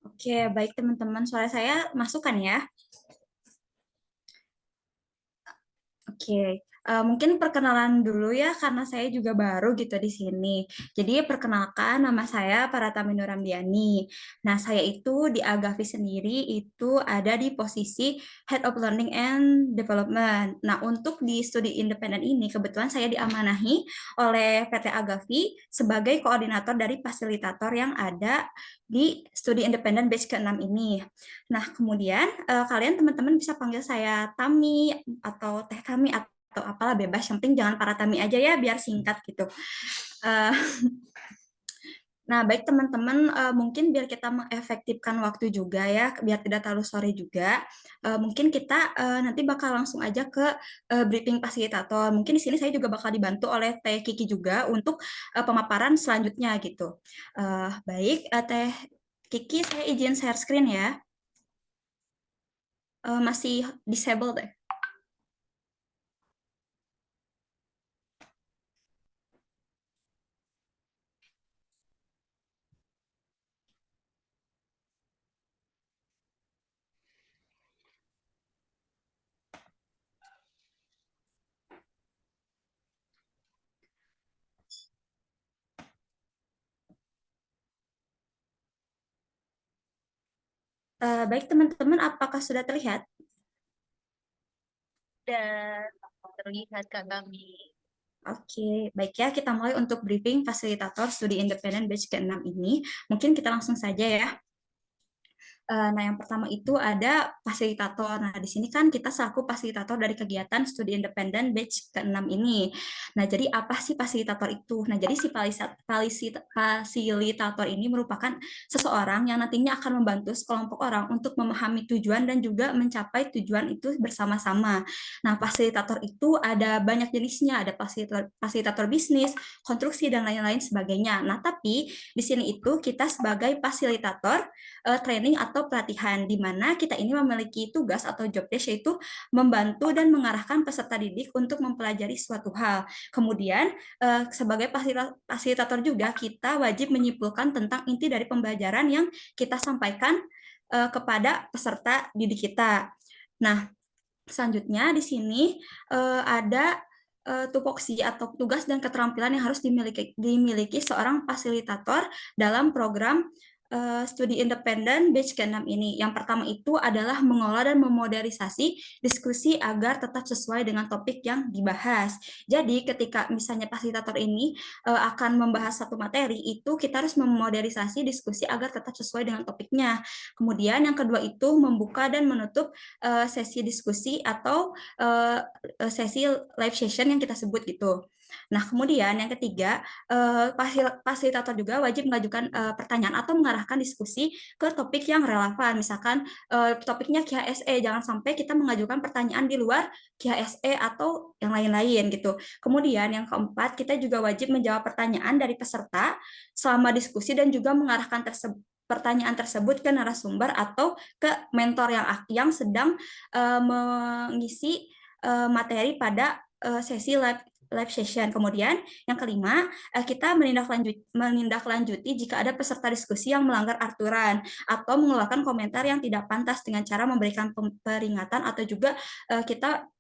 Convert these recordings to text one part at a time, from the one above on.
Oke, baik teman-teman, suara saya masuk kan ya? Oke, mungkin perkenalan dulu ya karena saya juga baru gitu di sini. Jadi perkenalkan nama saya Pratami Nuramdiani. Nah, saya itu di Agavi sendiri itu ada di posisi Head of Learning and Development. Nah, untuk di studi independen ini kebetulan saya diamanahi oleh PT Agavi sebagai koordinator dari fasilitator yang ada di studi independen batch ke-6 ini. Nah, kemudian kalian teman-teman bisa panggil saya Tami atau Teh Tami atau apalah bebas. Yang penting jangan para Tami aja ya, biar singkat gitu. Eh, nah, baik teman-teman, mungkin biar kita mengefektifkan waktu juga ya, biar tidak terlalu sore juga. Mungkin kita nanti bakal langsung aja ke briefing fasilitator. Mungkin di sini saya juga bakal dibantu oleh Teh Kiki juga untuk pemaparan selanjutnya gitu. Baik, Teh Kiki, saya izin share screen ya. Masih disabled ya. Baik teman-teman, apakah sudah terlihat? Dan terlihat Kak kami. Oke, baik ya, kita mulai untuk briefing fasilitator studi independen batch ke-6 ini. Mungkin kita langsung saja ya. Nah, yang pertama itu ada fasilitator. Nah, di sini kan kita selaku fasilitator dari kegiatan studi independen batch ke-6 ini. Nah, jadi apa sih fasilitator itu? Nah, jadi si fasilitator ini merupakan seseorang yang nantinya akan membantu sekelompok orang untuk memahami tujuan dan juga mencapai tujuan itu bersama-sama. Nah, fasilitator itu ada banyak jenisnya, ada fasilitator bisnis, konstruksi, dan lain-lain sebagainya. Nah, tapi di sini itu kita sebagai fasilitator training atau pelatihan di mana kita ini memiliki tugas atau job desk yaitu membantu dan mengarahkan peserta didik untuk mempelajari suatu hal. Kemudian sebagai fasilitator juga kita wajib menyimpulkan tentang inti dari pembelajaran yang kita sampaikan kepada peserta didik kita. Nah, selanjutnya di sini ada tupoksi atau tugas dan keterampilan yang harus dimiliki seorang fasilitator dalam program studi independen batch ke-6 ini. Yang pertama itu adalah mengolah dan memodernisasi diskusi agar tetap sesuai dengan topik yang dibahas. Jadi ketika misalnya fasilitator ini akan membahas satu materi, itu kita harus memodernisasi diskusi agar tetap sesuai dengan topiknya. Kemudian yang kedua itu membuka dan menutup sesi diskusi atau sesi live session yang kita sebut gitu. Nah, kemudian yang ketiga, fasilitator juga wajib mengajukan pertanyaan atau mengarahkan diskusi ke topik yang relevan. Misalkan topiknya KHSE, jangan sampai kita mengajukan pertanyaan di luar KHSE atau yang lain-lain gitu. Kemudian yang keempat, kita juga wajib menjawab pertanyaan dari peserta selama diskusi dan juga mengarahkan pertanyaan tersebut ke narasumber atau ke mentor yang sedang mengisi materi pada sesi live session. Kemudian yang kelima, kita menindaklanjuti jika ada peserta diskusi yang melanggar aturan atau mengeluarkan komentar yang tidak pantas dengan cara memberikan peringatan atau juga kita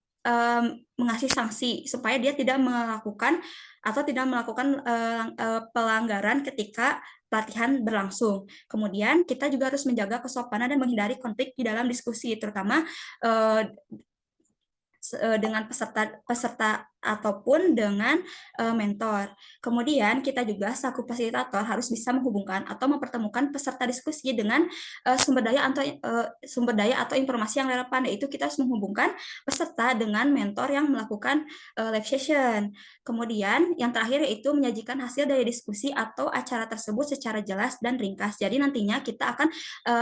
mengasih sanksi supaya dia tidak melakukan atau tidak melakukan pelanggaran ketika pelatihan berlangsung. Kemudian kita juga harus menjaga kesopanan dan menghindari konflik di dalam diskusi, terutama dengan peserta ataupun dengan mentor. Kemudian kita juga selaku fasilitator harus bisa menghubungkan atau mempertemukan peserta diskusi dengan sumber daya atau informasi yang relevan, yaitu kita harus menghubungkan peserta dengan mentor yang melakukan live session. Kemudian yang terakhir yaitu menyajikan hasil dari diskusi atau acara tersebut secara jelas dan ringkas. Jadi nantinya kita akan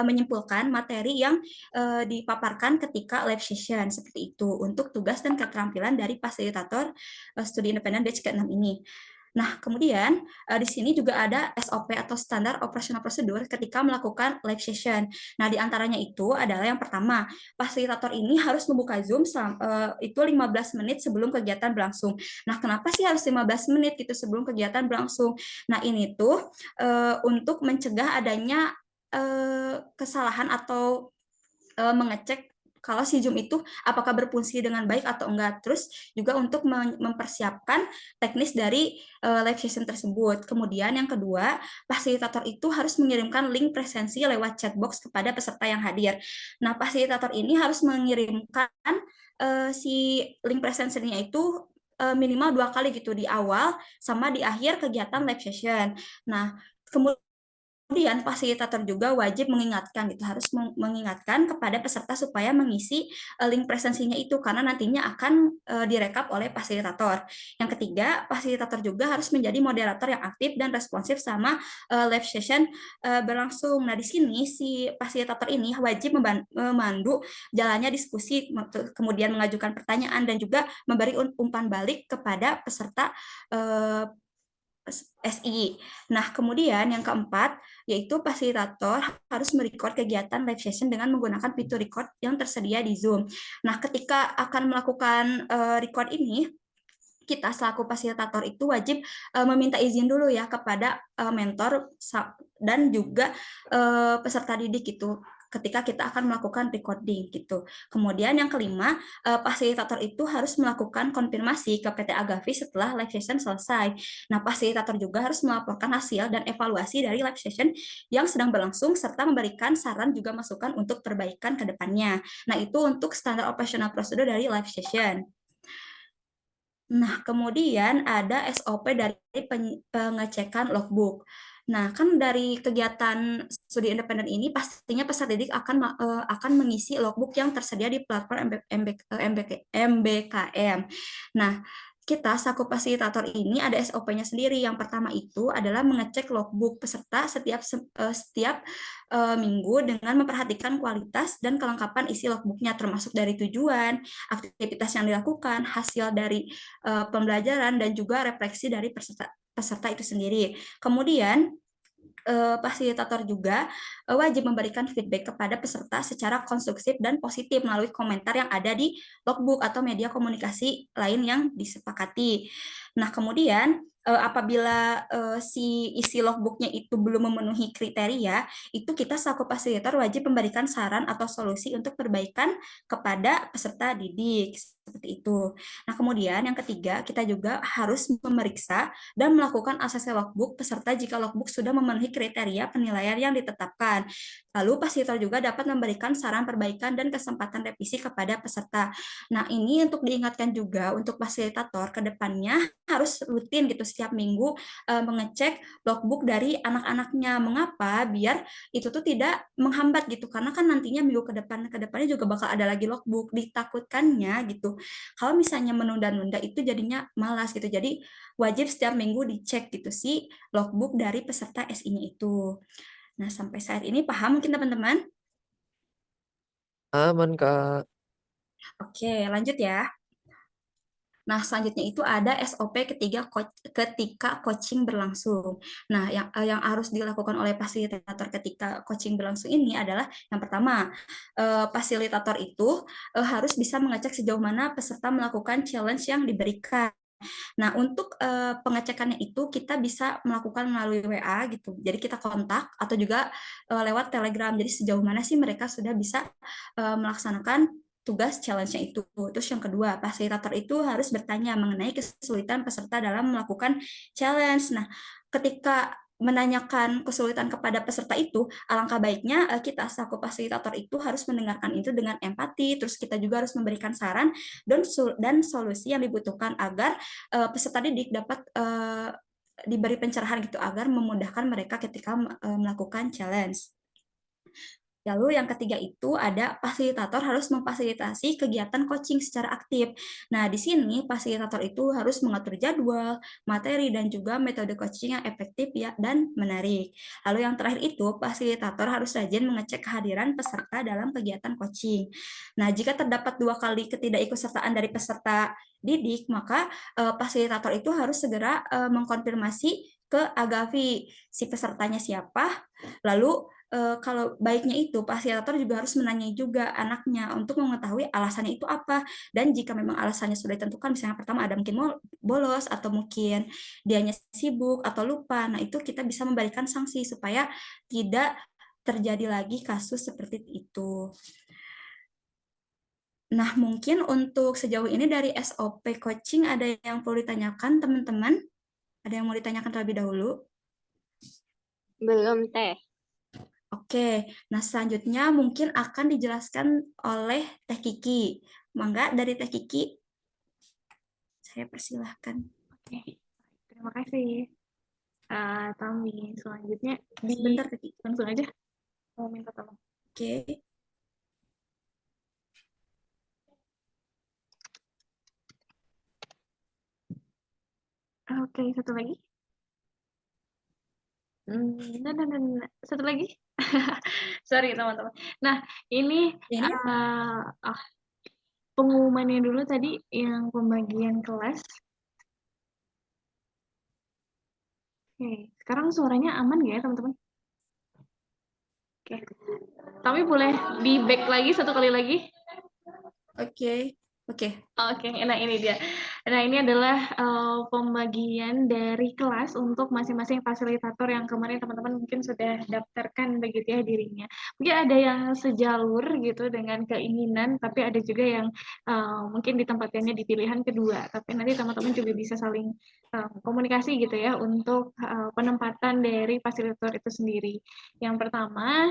menyimpulkan materi yang dipaparkan ketika live session seperti itu untuk tugas dan keterampilan dari fasilitator studi independen batch ke-6 ini. Nah, kemudian di sini juga ada SOP atau standar operasional prosedur ketika melakukan live session. Nah, di antaranya itu adalah yang pertama, fasilitator ini harus membuka Zoom itu 15 menit sebelum kegiatan berlangsung. Nah, kenapa sih harus 15 menit itu sebelum kegiatan berlangsung? Nah, ini tuh untuk mencegah adanya kesalahan atau mengecek kalau si Zoom itu apakah berfungsi dengan baik atau enggak. Terus juga untuk mempersiapkan teknis dari live session tersebut. Kemudian yang kedua, fasilitator itu harus mengirimkan link presensi lewat chatbox kepada peserta yang hadir. Nah, fasilitator ini harus mengirimkan si link presensinya itu minimal 2 kali gitu di awal sama di akhir kegiatan live session. Nah, kemudian fasilitator juga wajib mengingatkan gitu, harus mengingatkan kepada peserta supaya mengisi link presensinya itu karena nantinya akan direkap oleh fasilitator. Yang ketiga, fasilitator juga harus menjadi moderator yang aktif dan responsif sama live session berlangsung. Nah, di sini si fasilitator ini wajib memandu jalannya diskusi, kemudian mengajukan pertanyaan dan juga memberi umpan balik kepada peserta SI. Nah, kemudian yang keempat, yaitu fasilitator harus merecord kegiatan live session dengan menggunakan fitur record yang tersedia di Zoom. Nah, ketika akan melakukan record ini, kita selaku fasilitator itu wajib meminta izin dulu ya kepada mentor dan juga peserta didik gitu ketika kita akan melakukan recording gitu. Kemudian yang kelima, fasilitator itu harus melakukan konfirmasi ke PT Agavi setelah live session selesai. Nah, fasilitator juga harus melaporkan hasil dan evaluasi dari live session yang sedang berlangsung serta memberikan saran juga masukan untuk perbaikan ke depannya. Nah, itu untuk standar operational prosedur dari live session. Nah, kemudian ada SOP dari pengecekan logbook. Nah, kan dari kegiatan studi independen ini pastinya peserta didik akan mengisi logbook yang tersedia di platform MBKM. Nah, kita selaku fasilitator ini ada SOP-nya sendiri. Yang pertama itu adalah mengecek logbook peserta setiap minggu dengan memperhatikan kualitas dan kelengkapan isi logbooknya termasuk dari tujuan, aktivitas yang dilakukan, hasil dari pembelajaran dan juga refleksi dari peserta itu sendiri. Kemudian fasilitator juga wajib memberikan feedback kepada peserta secara konstruktif dan positif melalui komentar yang ada di logbook atau media komunikasi lain yang disepakati. Nah, kemudian apabila si isi logbooknya itu belum memenuhi kriteria, itu kita selaku fasilitator wajib memberikan saran atau solusi untuk perbaikan kepada peserta didik seperti itu. Nah, kemudian yang ketiga, kita juga harus memeriksa dan melakukan ACC logbook peserta jika logbook sudah memenuhi kriteria penilaian yang ditetapkan. Lalu fasilitator juga dapat memberikan saran perbaikan dan kesempatan revisi kepada peserta. Nah, ini untuk diingatkan juga untuk fasilitator ke depannya harus rutin gitu setiap minggu mengecek logbook dari anak-anaknya. Mengapa? Biar itu tuh tidak menghambat gitu karena kan nantinya minggu ke depannya juga bakal ada lagi logbook. Ditakutkannya gitu. Kalau misalnya menunda-nunda itu jadinya malas gitu. Jadi wajib setiap minggu dicek gitu sih logbook dari peserta SI-nya itu. Nah, sampai saat ini paham mungkin teman-teman? Aman, Kak. Oke, lanjut ya. Nah, selanjutnya itu ada SOP ketika coaching berlangsung. Nah, yang harus dilakukan oleh fasilitator ketika coaching berlangsung ini adalah yang pertama, fasilitator itu harus bisa mengecek sejauh mana peserta melakukan challenge yang diberikan. Nah, untuk pengecekannya itu kita bisa melakukan melalui WA gitu. Jadi kita kontak atau juga lewat Telegram. Jadi sejauh mana sih mereka sudah bisa melaksanakan tugas challenge-nya itu. Terus yang kedua, fasilitator itu harus bertanya mengenai kesulitan peserta dalam melakukan challenge. Nah, ketika menanyakan kesulitan kepada peserta itu, alangkah baiknya kita selaku fasilitator itu harus mendengarkan itu dengan empati, terus kita juga harus memberikan saran dan solusi yang dibutuhkan agar peserta didik dapat diberi pencerahan gitu agar memudahkan mereka ketika melakukan challenge. Lalu yang ketiga itu ada fasilitator harus memfasilitasi kegiatan coaching secara aktif. Nah, di sini fasilitator itu harus mengatur jadwal, materi, dan juga metode coaching yang efektif ya dan menarik. Lalu yang terakhir itu fasilitator harus rajin mengecek kehadiran peserta dalam kegiatan coaching. Nah, jika terdapat 2 kali ketidakikutsertaan dari peserta didik, maka fasilitator itu harus segera mengkonfirmasi ke Agavi si pesertanya siapa, lalu kalau baiknya itu fasilitator juga harus menanyai juga anaknya untuk mengetahui alasannya itu apa dan jika memang alasannya sudah ditentukan misalnya pertama ada mungkin bolos atau mungkin dianya sibuk atau lupa, nah itu kita bisa memberikan sanksi supaya tidak terjadi lagi kasus seperti itu. Nah, mungkin untuk sejauh ini dari SOP coaching ada yang perlu ditanyakan, teman-teman? Ada yang mau ditanyakan terlebih dahulu? Belum teh. Oke, nah selanjutnya mungkin akan dijelaskan oleh Teh Kiki. Mangga dari Teh Kiki, saya persilahkan. Oke, terima kasih. Tami, selanjutnya Sebentar Teh Kiki. langsung aja mau minta tolong. Oke, Oke, satu lagi. Satu lagi. Sorry teman-teman. Nah, ini ini pengumumannya dulu tadi yang pembagian kelas. Oke, sekarang suaranya aman nggak ya teman-teman? Oke, tapi boleh di back lagi satu kali lagi. oke, oke. Oke, nah ini dia. Nah ini adalah pembagian dari kelas untuk masing-masing fasilitator yang kemarin teman-teman mungkin sudah daftarkan begitu ya dirinya. Mungkin ada yang sejalur gitu dengan keinginan, tapi ada juga yang mungkin ditempatkannya di pilihan kedua. Tapi nanti teman-teman juga bisa saling komunikasi gitu ya untuk penempatan dari fasilitator itu sendiri. Yang pertama,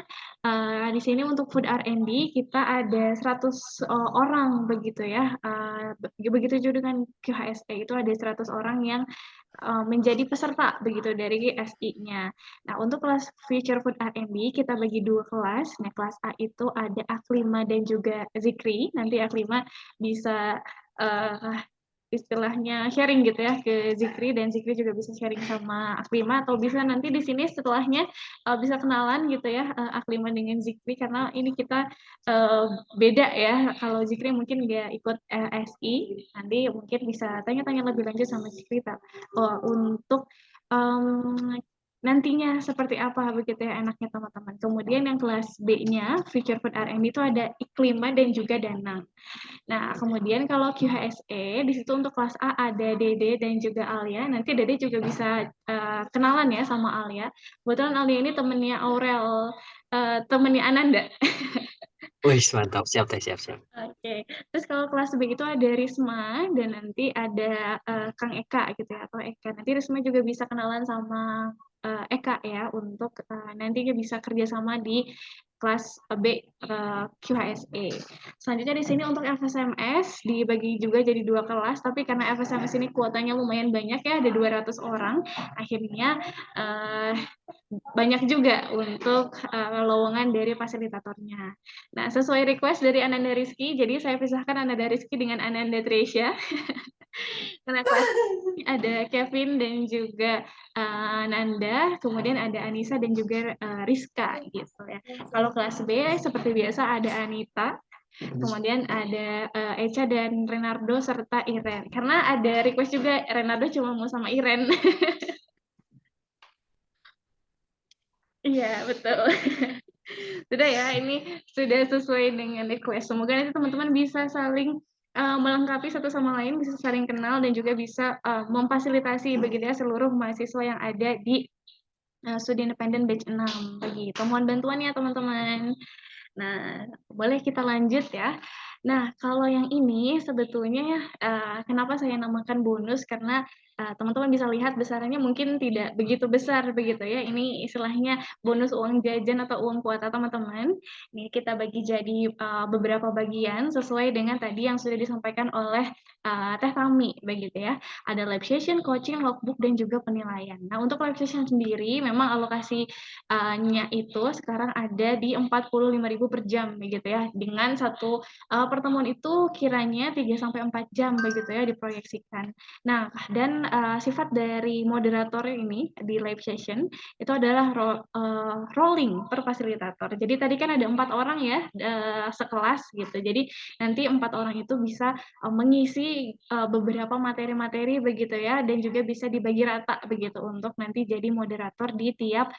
di sini untuk food R&D kita ada 100 orang begitu ya. Begitu juga dengan QHSE itu ada 100 orang yang menjadi peserta begitu dari SI-nya. Nah, untuk kelas Future Food R&D kita bagi 2 kelas. Nah, kelas A itu ada Aklima dan juga Zikri. Nanti Aklima bisa istilahnya sharing gitu ya ke Zikri, dan Zikri juga bisa sharing sama Aklima, atau bisa nanti di sini setelahnya bisa kenalan gitu ya Aklima dengan Zikri, karena ini kita beda ya. Kalau Zikri mungkin nggak ikut SI, nanti mungkin bisa tanya-tanya lebih lanjut sama Zikri untuk nantinya seperti apa begitu ya enaknya teman-teman. Kemudian yang kelas B-nya Future Food R&D itu ada Iklima dan juga Danang. Nah, kemudian kalau QHSE, di situ untuk kelas A ada Dede dan juga Alia. Nanti Dede juga bisa kenalan ya sama Alia. Kebetulan Alia ini temennya Aurel, temennya Ananda. Wih, mantap. Siap, Teh. Siap, siap. Oke. Terus kalau kelas B itu ada Risma, dan nanti ada Kang Eka gitu ya, atau Eka. Nanti Risma juga bisa kenalan sama Eka ya, untuk nantinya bisa kerjasama di kelas B QHSE. Selanjutnya di sini untuk FSMS dibagi juga jadi 2 kelas, tapi karena FSMS ini kuotanya lumayan banyak ya, ada 200 orang, akhirnya banyak juga untuk lowongan dari fasilitatornya. Nah, sesuai request dari Ananda Rizky, jadi saya pisahkan Ananda Rizky dengan Ananda Tresya. Karena kelas ini ada Kevin dan juga Nanda, kemudian ada Anissa dan juga Rizka gitu ya. Kalau kelas B seperti biasa ada Anita, kemudian ada Echa dan Renardo serta Iren. Karena ada request juga Renardo cuma mau sama Iren. Iya, betul. Sudah ya, ini sudah sesuai dengan request. Semoga nanti teman-teman bisa saling melengkapi satu sama lain, bisa saling kenal, dan juga bisa memfasilitasi begitu ya seluruh mahasiswa yang ada di Studi Independen Batch 6 begitu. Mohon bantuan ya teman-teman. Nah, boleh kita lanjut ya. Nah, kalau yang ini sebetulnya kenapa saya namakan bonus, karena teman-teman bisa lihat besarannya mungkin tidak begitu besar begitu ya. Ini istilahnya bonus uang jajan atau uang kuota teman-teman. Ini kita bagi jadi beberapa bagian sesuai dengan tadi yang sudah disampaikan oleh Teh Tami begitu ya. Ada live session, coaching, logbook, dan juga penilaian. Nah, untuk live session sendiri memang alokasinya itu sekarang ada di 45.000 per jam begitu ya. Dengan satu pertemuan itu kiranya 3 sampai 4 jam begitu ya diproyeksikan. Nah, dan sifat dari moderator ini di live session itu adalah rolling per fasilitator. Jadi tadi kan ada 4 orang ya sekelas gitu. Jadi nanti 4 orang itu bisa mengisi beberapa materi-materi begitu ya, dan juga bisa dibagi rata begitu untuk nanti jadi moderator di tiap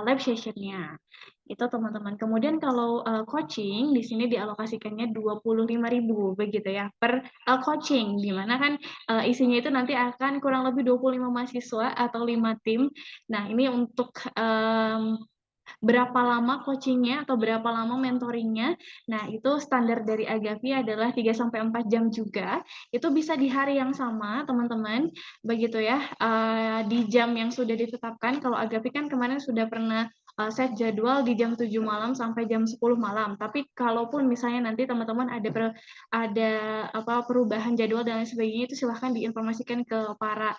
live session-nya. Itu teman-teman. Kemudian kalau coaching di sini dialokasikannya 25.000 begitu ya per coaching, di mana kan isinya itu nanti akan kurang lebih 25 mahasiswa atau 5 tim. Nah, ini untuk berapa lama coachingnya atau berapa lama mentoringnya. Nah, itu standar dari Agavi adalah 3-4 jam juga. Itu bisa di hari yang sama, teman-teman. Begitu ya, di jam yang sudah ditetapkan. Kalau Agavi kan kemarin sudah pernah set jadwal di jam 7 malam sampai jam 10 malam. Tapi kalaupun misalnya nanti teman-teman ada perubahan jadwal dan lain sebagainya, itu silahkan diinformasikan ke para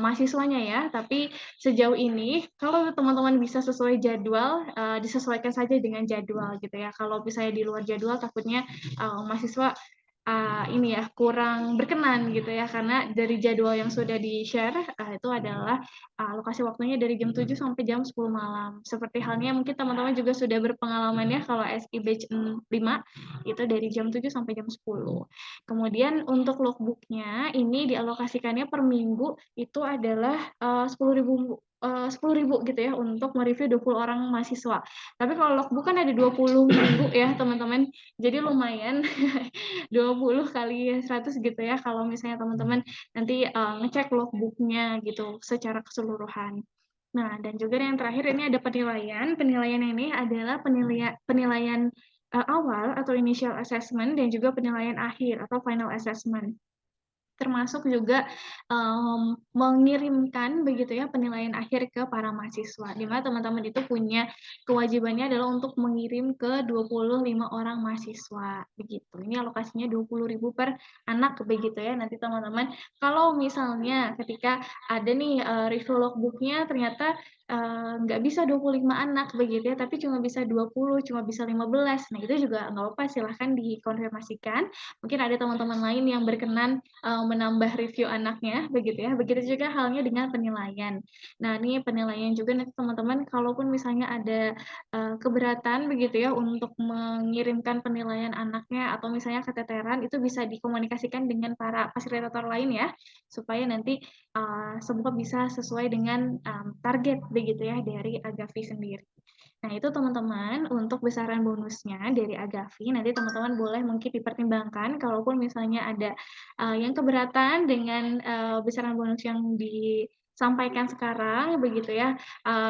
mahasiswanya ya. Tapi sejauh ini kalau teman-teman bisa sesuai jadwal, disesuaikan saja dengan jadwal gitu ya. Kalau misalnya di luar jadwal takutnya mahasiswa ini ya kurang berkenan gitu ya, karena dari jadwal yang sudah di-share itu adalah lokasi waktunya dari jam 7 sampai jam 10 malam. Seperti halnya mungkin teman-teman juga sudah berpengalaman ya kalau SI batch 5 itu dari jam 7 sampai jam 10. Kemudian untuk logbook-nya ini dialokasikannya per minggu itu adalah 10.000 10.000 gitu ya untuk mereview 20 orang mahasiswa. Tapi kalau logbook kan ada 20.000 ya teman-teman. Jadi lumayan 20 kali 100 gitu ya kalau misalnya teman-teman nanti ngecek logbook-nya gitu secara keseluruhan. Nah, dan juga yang terakhir ini ada penilaian. Penilaian ini adalah penilaian awal atau initial assessment dan juga penilaian akhir atau final assessment. Termasuk juga mengirimkan begitu ya penilaian akhir ke para mahasiswa, di mana teman-teman itu punya kewajibannya adalah untuk mengirim ke 25 orang mahasiswa begitu. Ini alokasinya 20.000 per anak begitu ya. Nanti teman-teman kalau misalnya ketika ada nih review logbook-nya ternyata nggak bisa 25 anak begitu ya, tapi cuma bisa 20, cuma bisa 15. Nah, itu juga nggak apa-apa, silahkan dikonfirmasikan. Mungkin ada teman-teman lain yang berkenan menambah review anaknya begitu ya. Begitu juga halnya dengan penilaian. Nah, ini penilaian juga nanti teman-teman kalaupun misalnya ada keberatan begitu ya untuk mengirimkan penilaian anaknya atau misalnya keteteran, itu bisa dikomunikasikan dengan para fasilitator lain ya, supaya nanti semua bisa sesuai dengan target begitu ya dari Agavi sendiri. Nah, itu teman-teman untuk besaran bonusnya dari Agavi, nanti teman-teman boleh mungkin dipertimbangkan kalaupun misalnya ada yang keberatan dengan besaran bonus yang disampaikan sekarang begitu ya.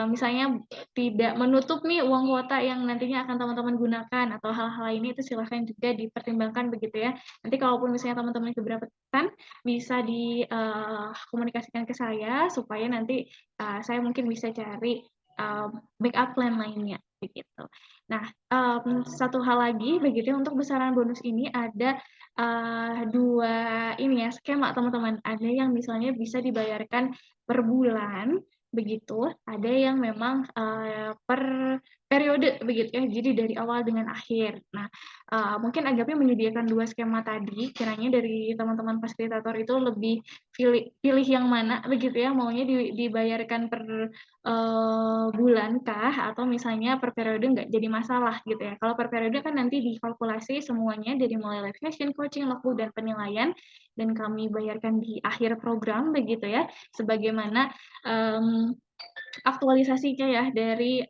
Misalnya tidak menutup nih uang kuota yang nantinya akan teman-teman gunakan atau hal-hal lainnya, itu silahkan juga dipertimbangkan begitu ya. Nanti kalaupun misalnya teman-teman keberatan bisa dikomunikasikan ke saya supaya nanti saya mungkin bisa cari backup plan lainnya begitu. Nah, satu hal lagi begitu untuk besaran bonus ini ada 2 ini ya skema teman-teman. Ada yang misalnya bisa dibayarkan per bulan begitu, ada yang memang per periode begitu ya. Jadi dari awal dengan akhir. Nah, mungkin Agapi menyediakan 2 skema tadi, kiranya dari teman-teman fasilitator itu lebih pilih yang mana begitu ya, maunya dibayarkan per bulan kah atau misalnya per periode nggak jadi masalah gitu ya. Kalau per periode kan nanti dikalkulasi semuanya dari mulai live session, coaching, logbook, dan penilaian, dan kami bayarkan di akhir program begitu ya, sebagaimana aktualisasinya ya dari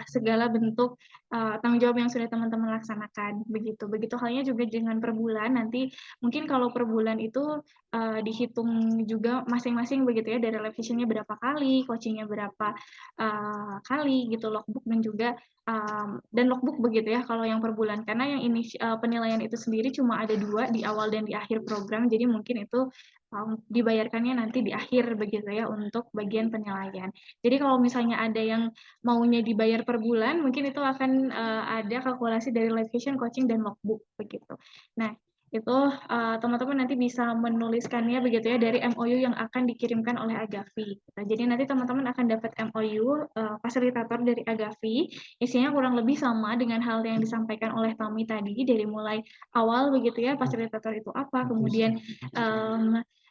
segala bentuk tanggung jawab yang sudah teman-teman laksanakan begitu. Begitu halnya juga dengan per bulan, nanti mungkin kalau per bulan itu dihitung juga masing-masing begitu ya, dari live session-nya berapa kali, coaching-nya berapa kali gitu, logbook dan juga dan logbook begitu ya kalau yang per bulan, karena yang ini penilaian itu sendiri cuma ada 2 di awal dan di akhir program, jadi mungkin itu dibayarkannya nanti di akhir begitu ya untuk bagian penilaian. Jadi kalau misalnya ada yang maunya dibayar per bulan, mungkin itu akan ada kalkulasi dari live session, coaching, dan logbook begitu. Nah, itu teman-teman nanti bisa menuliskannya begitu ya dari MOU yang akan dikirimkan oleh Agavi. Nah, jadi nanti teman-teman akan dapat MOU fasilitator dari Agavi, isinya kurang lebih sama dengan hal yang disampaikan oleh Tami tadi, dari mulai awal begitu ya, fasilitator itu apa, kemudian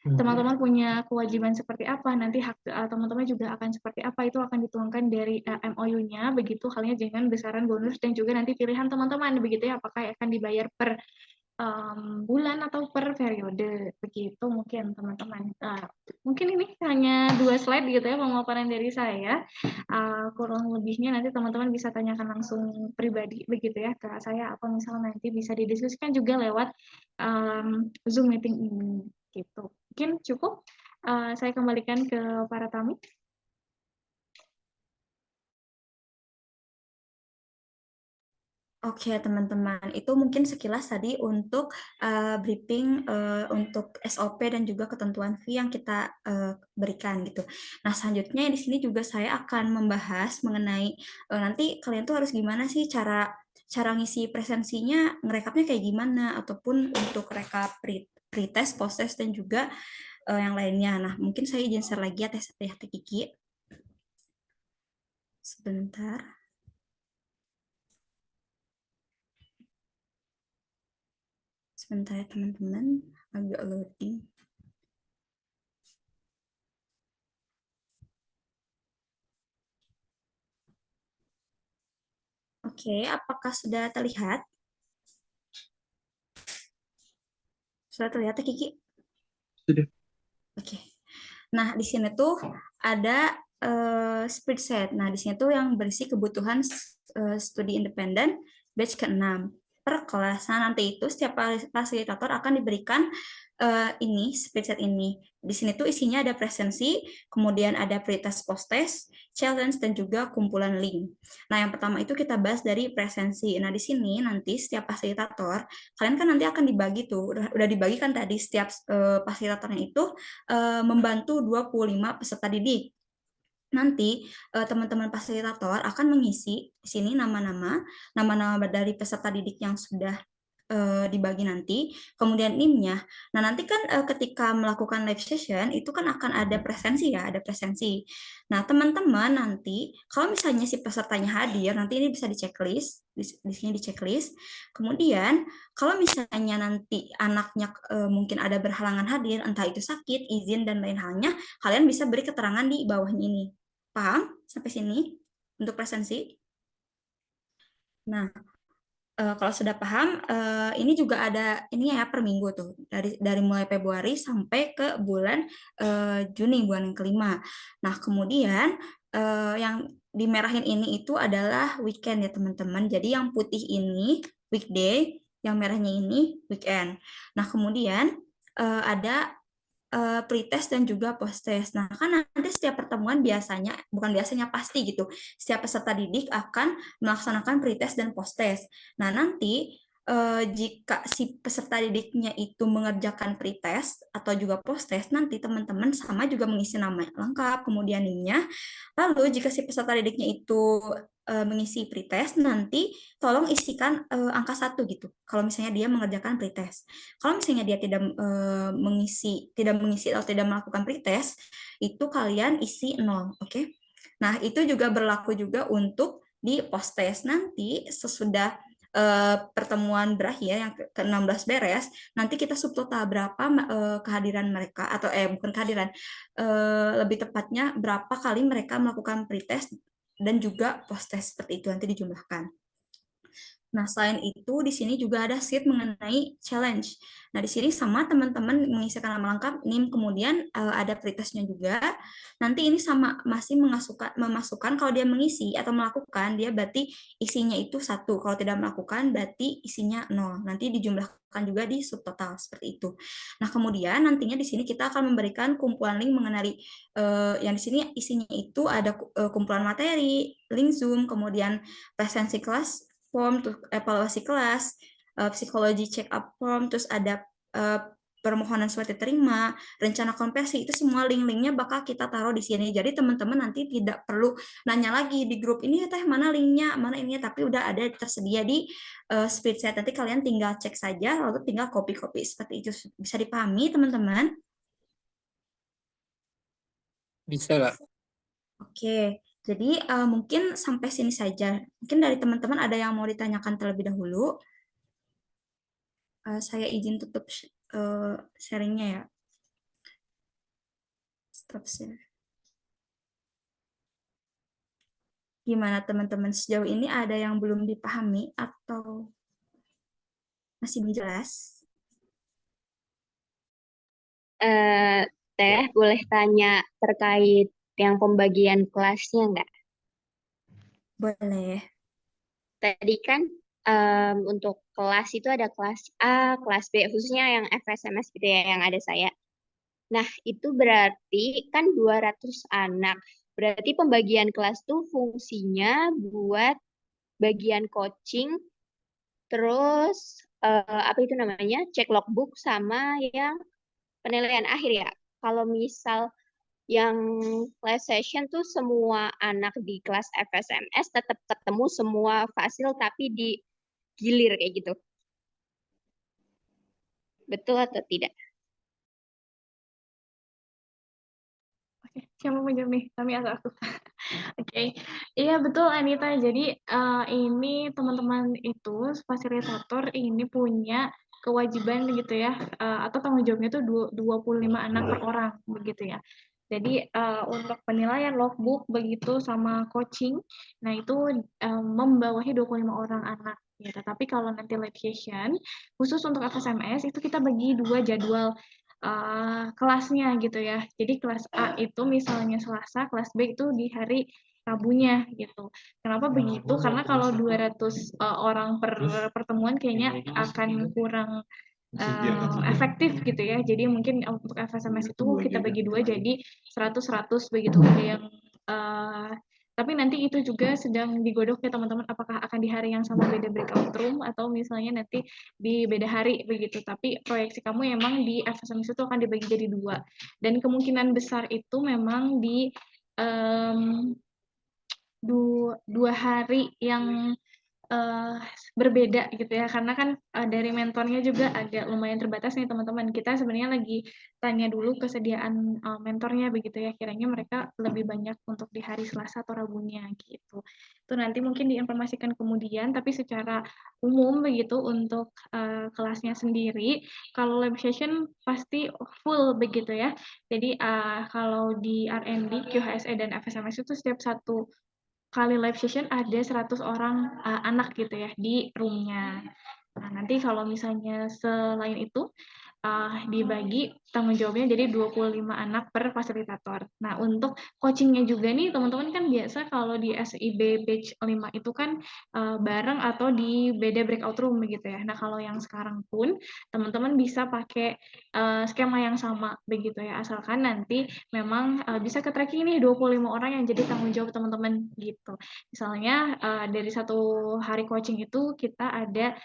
teman-teman punya kewajiban seperti apa, nanti hak teman-teman juga akan seperti apa, itu akan dituangkan dari MOU-nya, begitu halnya dengan besaran bonus dan juga nanti pilihan teman-teman begitu ya, apakah akan dibayar per bulan atau per periode begitu mungkin teman-teman. Mungkin ini hanya 2 slide gitu ya pemaparan dari saya. Kurang lebihnya nanti teman-teman bisa tanyakan langsung pribadi begitu ya ke saya, atau misalnya nanti bisa didiskusikan juga lewat Zoom meeting ini gitu. Mungkin cukup. Saya kembalikan ke para tamu. Oke, teman-teman, itu mungkin sekilas tadi untuk briefing untuk SOP dan juga ketentuan fee yang kita berikan gitu. Nah, selanjutnya di sini juga saya akan membahas mengenai nanti kalian tuh harus gimana sih cara cara ngisi presensinya, ngerekapnya kayak gimana, ataupun untuk rekap pretest, post-test, dan juga yang lainnya. Nah, mungkin saya izin share lagi ya, Teh Kiki. Sebentar. Sebentar ya teman-teman, agak loading. Oke, apakah sudah terlihat? Sudah terlihat ya, Kiki? Sudah. Oke. Nah, di sini tuh ada spreadsheet. Nah, di sini tuh yang berisi kebutuhan studi independen batch ke-6 per kelas. Nah, nanti itu setiap fasilitator akan diberikan ini spreadsheet ini. Di sini tuh isinya ada presensi, kemudian ada pretest, post-test, challenge, dan juga kumpulan link. Nah, yang pertama itu kita bahas dari presensi. Nah, di sini nanti setiap fasilitator, kalian kan nanti akan dibagi tuh, udah dibagi kan tadi setiap fasilitatornya itu membantu 25 peserta didik. Nanti teman-teman fasilitator akan mengisi di sini nama-nama dari peserta didik yang sudah dibagi nanti, kemudian NIM-nya. Nah, nanti kan ketika melakukan live session itu kan akan ada presensi ya, ada presensi. Nah, teman-teman nanti kalau misalnya si pesertanya hadir, nanti ini bisa di checklist, di sini di checklist. Kemudian kalau misalnya nanti anaknya mungkin ada berhalangan hadir, entah itu sakit, izin dan lain halnya, kalian bisa beri keterangan di bawahnya ini. Paham sampai sini untuk presensi? Nah, kalau sudah paham, ini juga ada ini ya per minggu tuh dari mulai Februari sampai ke bulan Juni bulan yang kelima. Nah kemudian yang dimerahin ini itu adalah weekend ya teman-teman. Jadi yang putih ini weekday, yang merahnya ini weekend. Nah kemudian ada pretest dan juga post-test. Nah, kan nanti setiap pertemuan biasanya, bukan biasanya pasti gitu, setiap peserta didik akan melaksanakan pretest dan post-test. Nah, nanti jika si peserta didiknya itu mengerjakan pretest atau juga post-test, nanti teman-teman sama juga mengisi nama lengkap, kemudian NIM-nya. Lalu, jika si peserta didiknya itu mengisi pretest, nanti tolong isikan angka 1 gitu, kalau misalnya dia mengerjakan pretest. Kalau misalnya dia tidak mengisi atau tidak melakukan pretest, itu kalian isi 0, oke? Nah, itu juga berlaku juga untuk di post test nanti sesudah pertemuan berakhir yang ke-16 beres, nanti kita subtotal berapa kehadiran mereka atau bukan kehadiran, lebih tepatnya berapa kali mereka melakukan pretest dan juga post test seperti itu nanti dijumlahkan. Nah, selain itu, di sini juga ada sheet mengenai challenge. Nah, di sini sama teman-teman mengisikan nama lengkap, NIM, kemudian ada pretestnya juga. Nanti ini sama masih memasukkan kalau dia mengisi atau melakukan, dia berarti isinya itu 1. Kalau tidak melakukan, berarti isinya 0. Nanti dijumlahkan juga di subtotal, seperti itu. Nah, kemudian nantinya di sini kita akan memberikan kumpulan link mengenai yang di sini isinya itu ada kumpulan materi, link Zoom, kemudian presensi kelas, form, terus evaluasi kelas, psikologi check up form, terus ada permohonan surat diterima, rencana konversi, itu semua link-linknya bakal kita taruh di sini. Jadi teman-teman nanti tidak perlu nanya lagi di grup ini teh mana linknya, mana ini, tapi udah ada tersedia di spreadsheet. Nanti kalian tinggal cek saja, lalu tinggal copy-copy seperti itu. Bisa dipahami teman-teman? Bisa nggak? Oke, jadi mungkin sampai sini saja. Mungkin dari teman-teman ada yang mau ditanyakan terlebih dahulu. Saya izin tutup sharingnya ya. Stop share. Gimana teman-teman sejauh ini ada yang belum dipahami atau masih belum jelas? Teh, boleh tanya terkait yang pembagian kelasnya nggak? Boleh. Tadi kan untuk kelas itu ada kelas A, kelas B, khususnya yang FSMS gitu ya, yang ada saya. Nah, itu berarti kan 200 anak. Berarti pembagian kelas tuh fungsinya buat bagian coaching Terus apa itu namanya? Cek logbook sama yang penilaian akhir ya. Kalau misal yang live session tuh semua anak di kelas FSMS tetap ketemu semua fasil tapi di gilir kayak gitu. Betul atau tidak? Oke, siapa mau jawab nih? Kami atau aku? Oke, iya betul Anita. Jadi ini teman-teman itu fasilitator ini punya kewajiban gitu ya, atau tanggung jawabnya itu 25 anak per orang begitu ya. Jadi untuk penilaian logbook begitu sama coaching, nah itu membawahi 25 orang anak. Ya, tetapi kalau nanti live session khusus untuk FSMS itu kita bagi 2 jadwal kelasnya gitu ya. Jadi kelas A itu misalnya Selasa, kelas B itu di hari Rabunya gitu. Kenapa begitu? Karena kalau 200 orang per pertemuan kayaknya akan kurang efektif gitu ya. Jadi mungkin untuk FSMS itu kita bagi 2 jadi 100-100 begitu. Ada yang tapi nanti itu juga sedang digodok ya teman-teman, apakah akan di hari yang sama beda breakout room atau misalnya nanti di beda hari begitu. Tapi proyeksi kamu memang di FSMS itu akan dibagi jadi 2. Dan kemungkinan besar itu memang di dua hari yang berbeda gitu ya, karena kan dari mentornya juga agak lumayan terbatas nih teman-teman. Kita sebenarnya lagi tanya dulu kesediaan mentornya begitu ya, kiranya mereka lebih banyak untuk di hari Selasa atau Rabunya gitu. Itu nanti mungkin diinformasikan kemudian, tapi secara umum begitu untuk kelasnya sendiri, kalau live session pasti full begitu ya. Jadi kalau di R&D, QHSE dan FSMS itu setiap satu kali live session ada 100 orang anak gitu ya di room-nya. Nah, nanti kalau misalnya selain itu dibagi tanggung jawabnya jadi 25 anak per fasilitator. Nah, untuk coachingnya juga nih teman-teman kan biasa kalau di SIB batch 5 itu kan bareng atau di beda breakout room begitu ya. Nah, kalau yang sekarang pun teman-teman bisa pakai skema yang sama begitu ya. Asalkan nanti memang bisa ke-tracking nih 25 orang yang jadi tanggung jawab teman-teman gitu. Misalnya dari satu hari coaching itu kita ada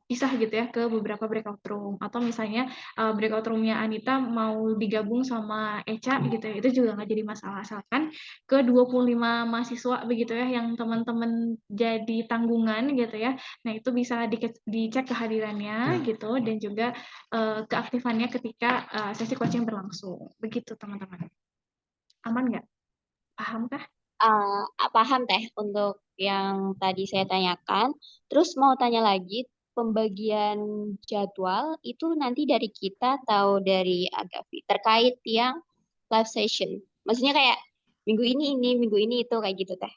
pisah gitu ya ke beberapa breakout room, atau misalnya breakout roomnya Anita mau digabung sama Eca gitu ya, itu juga nggak jadi masalah, asalkan ke 25 mahasiswa begitu ya yang teman-teman jadi tanggungan gitu ya. Nah itu bisa dicek kehadirannya gitu, dan juga keaktifannya ketika sesi coaching berlangsung begitu teman-teman. Aman nggak? Paham kah? Paham teh untuk yang tadi saya tanyakan. Terus mau tanya lagi, pembagian jadwal itu nanti dari kita atau dari Agavi terkait yang live session. Maksudnya kayak minggu ini, minggu ini itu kayak gitu teh.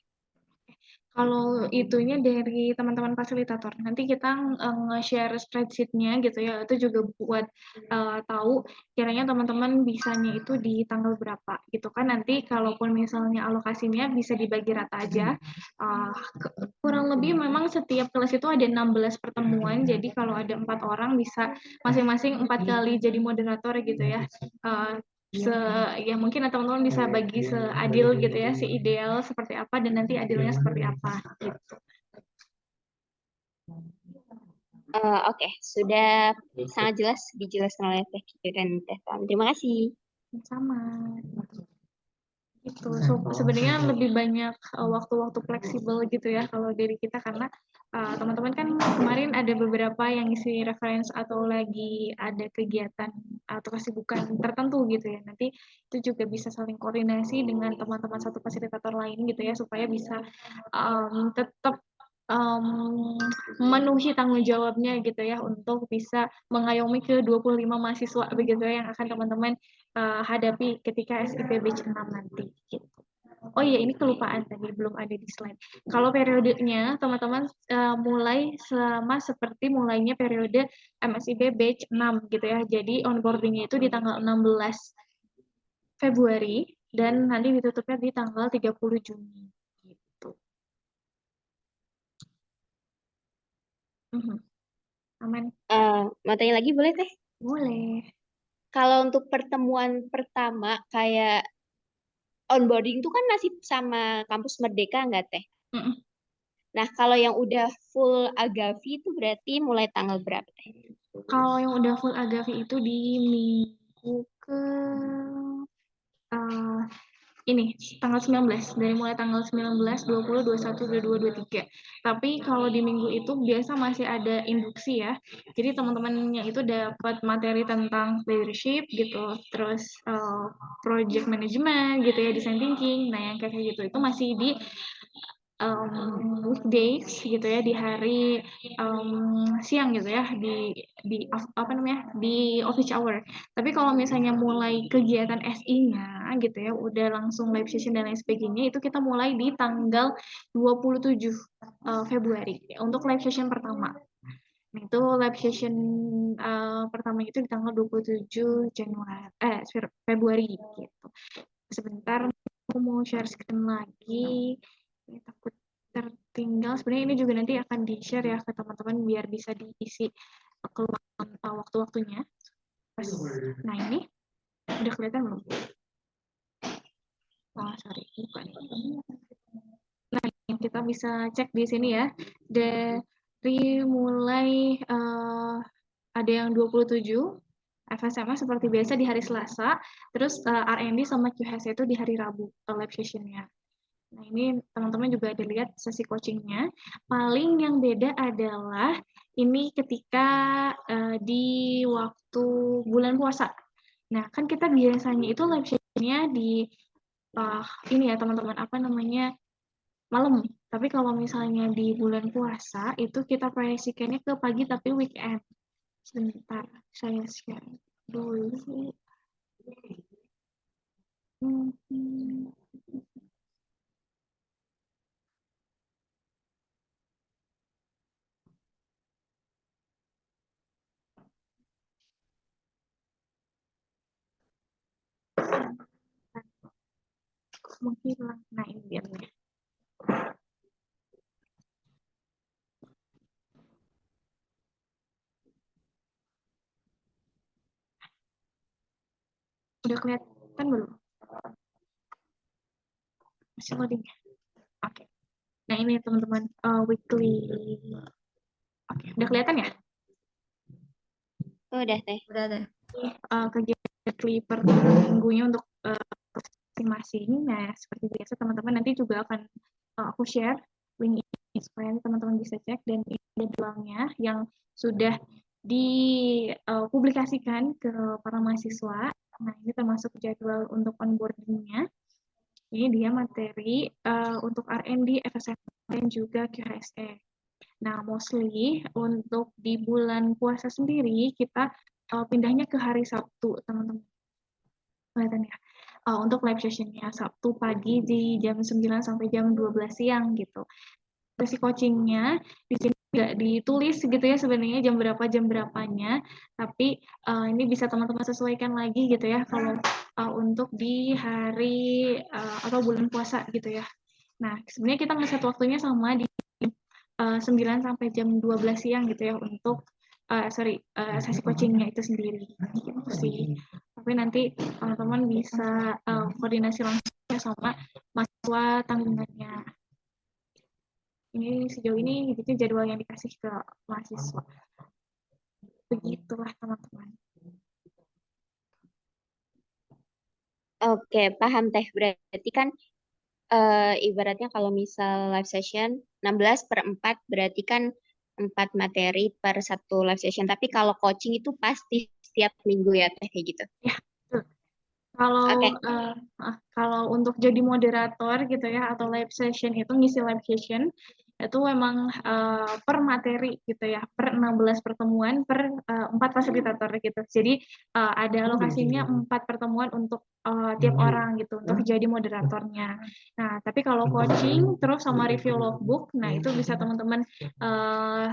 Kalau itunya dari teman-teman fasilitator, nanti kita nge-share spreadsheet-nya gitu ya, itu juga buat tahu kiranya teman-teman bisanya itu di tanggal berapa gitu kan. Nanti kalaupun misalnya alokasinya bisa dibagi rata aja, kurang lebih memang setiap kelas itu ada 16 pertemuan, jadi kalau ada 4 orang bisa masing-masing 4 kali jadi moderator gitu ya. Ya mungkin teman-teman bisa bagi seadil gitu ya, ideal seperti apa dan nanti adilnya seperti apa gitu. Oke, sudah sangat jelas dijelaskan oleh Teh Kiki dan Teh Tam. Terima kasih. Sama gitu. So, sebenarnya lebih banyak waktu-waktu fleksibel gitu ya kalau dari kita, karena teman-teman kan kemarin ada beberapa yang isi reference atau lagi ada kegiatan atau kesibukan tertentu gitu ya. Nanti itu juga bisa saling koordinasi dengan teman-teman satu fasilitator lain gitu ya, supaya bisa tetap memenuhi tanggung jawabnya gitu ya, untuk bisa mengayomi ke 25 mahasiswa begitu ya, yang akan teman-teman hadapi ketika SIP batch 6 nanti gitu. Oh iya, ini kelupaan tadi, belum ada di slide. Kalau periodenya teman-teman mulai sama seperti mulainya periode MSIB batch 6 gitu ya. Jadi onboardingnya itu di tanggal 16 Februari dan nanti ditutupnya di tanggal 30 Juni gitu. Aman? Mau tanya lagi boleh Teh? Boleh. Kalau untuk pertemuan pertama kayak onboarding itu kan masih sama kampus Merdeka nggak Teh? Nah, kalau yang udah full Agavi itu berarti mulai tanggal berapa Teh? Kalau yang udah full Agavi itu di minggu ke eh, ini tanggal 19, dari mulai tanggal 19, 20, 21, 22, 23. Tapi kalau di minggu itu biasa masih ada induksi ya. Jadi teman-temannya itu dapat materi tentang leadership gitu, terus project management gitu ya, design thinking. Nah, yang kayak gitu itu masih di weekdays gitu ya, di hari siang gitu ya, di apa namanya, di office hour. Tapi kalau misalnya mulai kegiatan SI-nya gitu ya, udah langsung live session dan lain sebagainya, itu kita mulai di tanggal 27 Februari untuk live session pertama. Nah, itu live session pertama itu di tanggal 27 Februari gitu. Sebentar, aku mau share screen lagi. Ini takut tertinggal. Sebenarnya ini juga nanti akan di-share ya ke teman-teman biar bisa diisi keluar waktu-waktunya. Nah, ini udah kelihatan belum? Oh, sorry, bukan. Nah, kita bisa cek di sini ya. Dari mulai ada yang 27 FSMS seperti biasa di hari Selasa, terus R&D sama QHS itu di hari Rabu live session-nya. Nah, ini teman-teman juga ada lihat sesi coachingnya. Paling yang beda adalah ini ketika di waktu bulan puasa. Nah, kan kita biasanya itu live session-nya di ini ya teman-teman, apa namanya, malam. Tapi kalau misalnya di bulan puasa, itu kita proyeksikannya ke pagi tapi weekend. Sebentar, saya share dulu. Menghilang. Nah, ini dia nih. Udah kelihatan belum? Masih loading ya? Oke. Nah, ini teman-teman weekly. Oke, udah kelihatan ya? Oh, udah Teh. Udah deh. Kegiatan weekly per minggunya untuk masing-masing. Nah, seperti biasa teman-teman nanti juga akan aku share link ini supaya teman-teman bisa cek, dan ini ada jadwalnya yang sudah dipublikasikan ke para mahasiswa. Nah, ini termasuk jadwal untuk onboarding-nya. Ini dia materi untuk R&D, FSM, dan juga QHSE. Nah, mostly untuk di bulan puasa sendiri, kita pindahnya ke hari Sabtu, teman-teman. Kelihatan ya? Untuk live session-nya Sabtu pagi di jam 9 sampai jam 12 siang gitu. Sesi coaching-nya di sini nggak ditulis gitu ya sebenarnya jam berapanya, tapi ini bisa teman-teman sesuaikan lagi gitu ya kalau untuk di hari atau bulan puasa gitu ya. Nah, sebenarnya kita ngeset waktunya sama di 9 sampai jam 12 siang gitu ya untuk sesi coachingnya itu sendiri gitu sih. Tapi nanti teman-teman bisa koordinasi langsung sama mahasiswa tanggungannya. Ini sejauh ini itu jadwal yang dikasih ke mahasiswa. Begitulah teman-teman. Oke, paham Teh. Berarti kan ibaratnya kalau misal live session 16/4 berarti kan 4 materi per satu live session. Tapi kalau coaching itu pasti setiap minggu ya Teh, kayak gitu. Ya, betul. Kalau untuk jadi moderator gitu ya atau live session itu ngisi live session itu memang per materi gitu ya, per 16 pertemuan per 4 fasilitator gitu. Jadi ada alokasinya 4 pertemuan untuk tiap orang gitu untuk jadi moderatornya. Nah, tapi kalau coaching terus sama review logbook, nah itu bisa teman-teman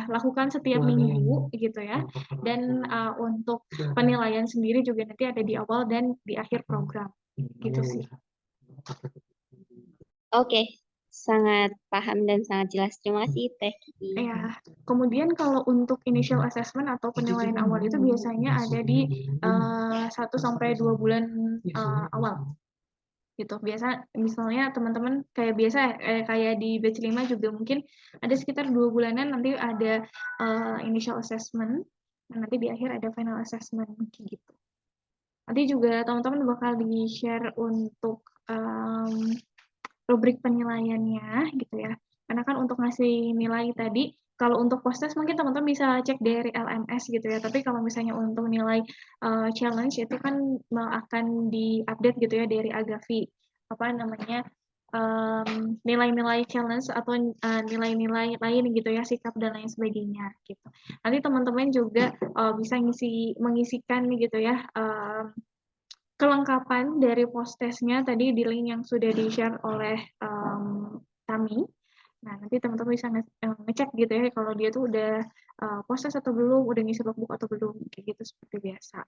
lakukan setiap minggu gitu ya. Dan untuk penilaian sendiri juga nanti ada di awal dan di akhir program gitu sih. Oke, sangat paham dan sangat jelas. Terima kasih Teh Kiki. Ya, kemudian kalau untuk initial assessment atau penilaian awal itu biasanya ada di 1 sampai 2 bulan awal. gitu. Biasa misalnya teman-teman kayak biasa kayak di batch 5 juga mungkin ada sekitar 2 bulanan nanti ada initial assessment, dan nanti di akhir ada final assessment kayak gitu. Nanti juga teman-teman bakal di-share untuk rubrik penilaiannya gitu ya. Karena kan untuk ngasih nilai tadi, kalau untuk post-test mungkin teman-teman bisa cek dari LMS gitu ya. Tapi kalau misalnya untuk nilai challenge itu kan akan di-update gitu ya dari Agavi. Apa namanya? Nilai-nilai challenge atau nilai-nilai lain gitu ya, sikap dan lain sebagainya gitu. Nanti teman-teman juga bisa mengisikan gitu ya kelengkapan dari post-testnya tadi di link yang sudah di-share oleh Tami. Nah, nanti teman-teman bisa ngecek gitu ya kalau dia tuh udah post-test atau belum, udah ngisi logbook atau belum, kayak gitu seperti biasa.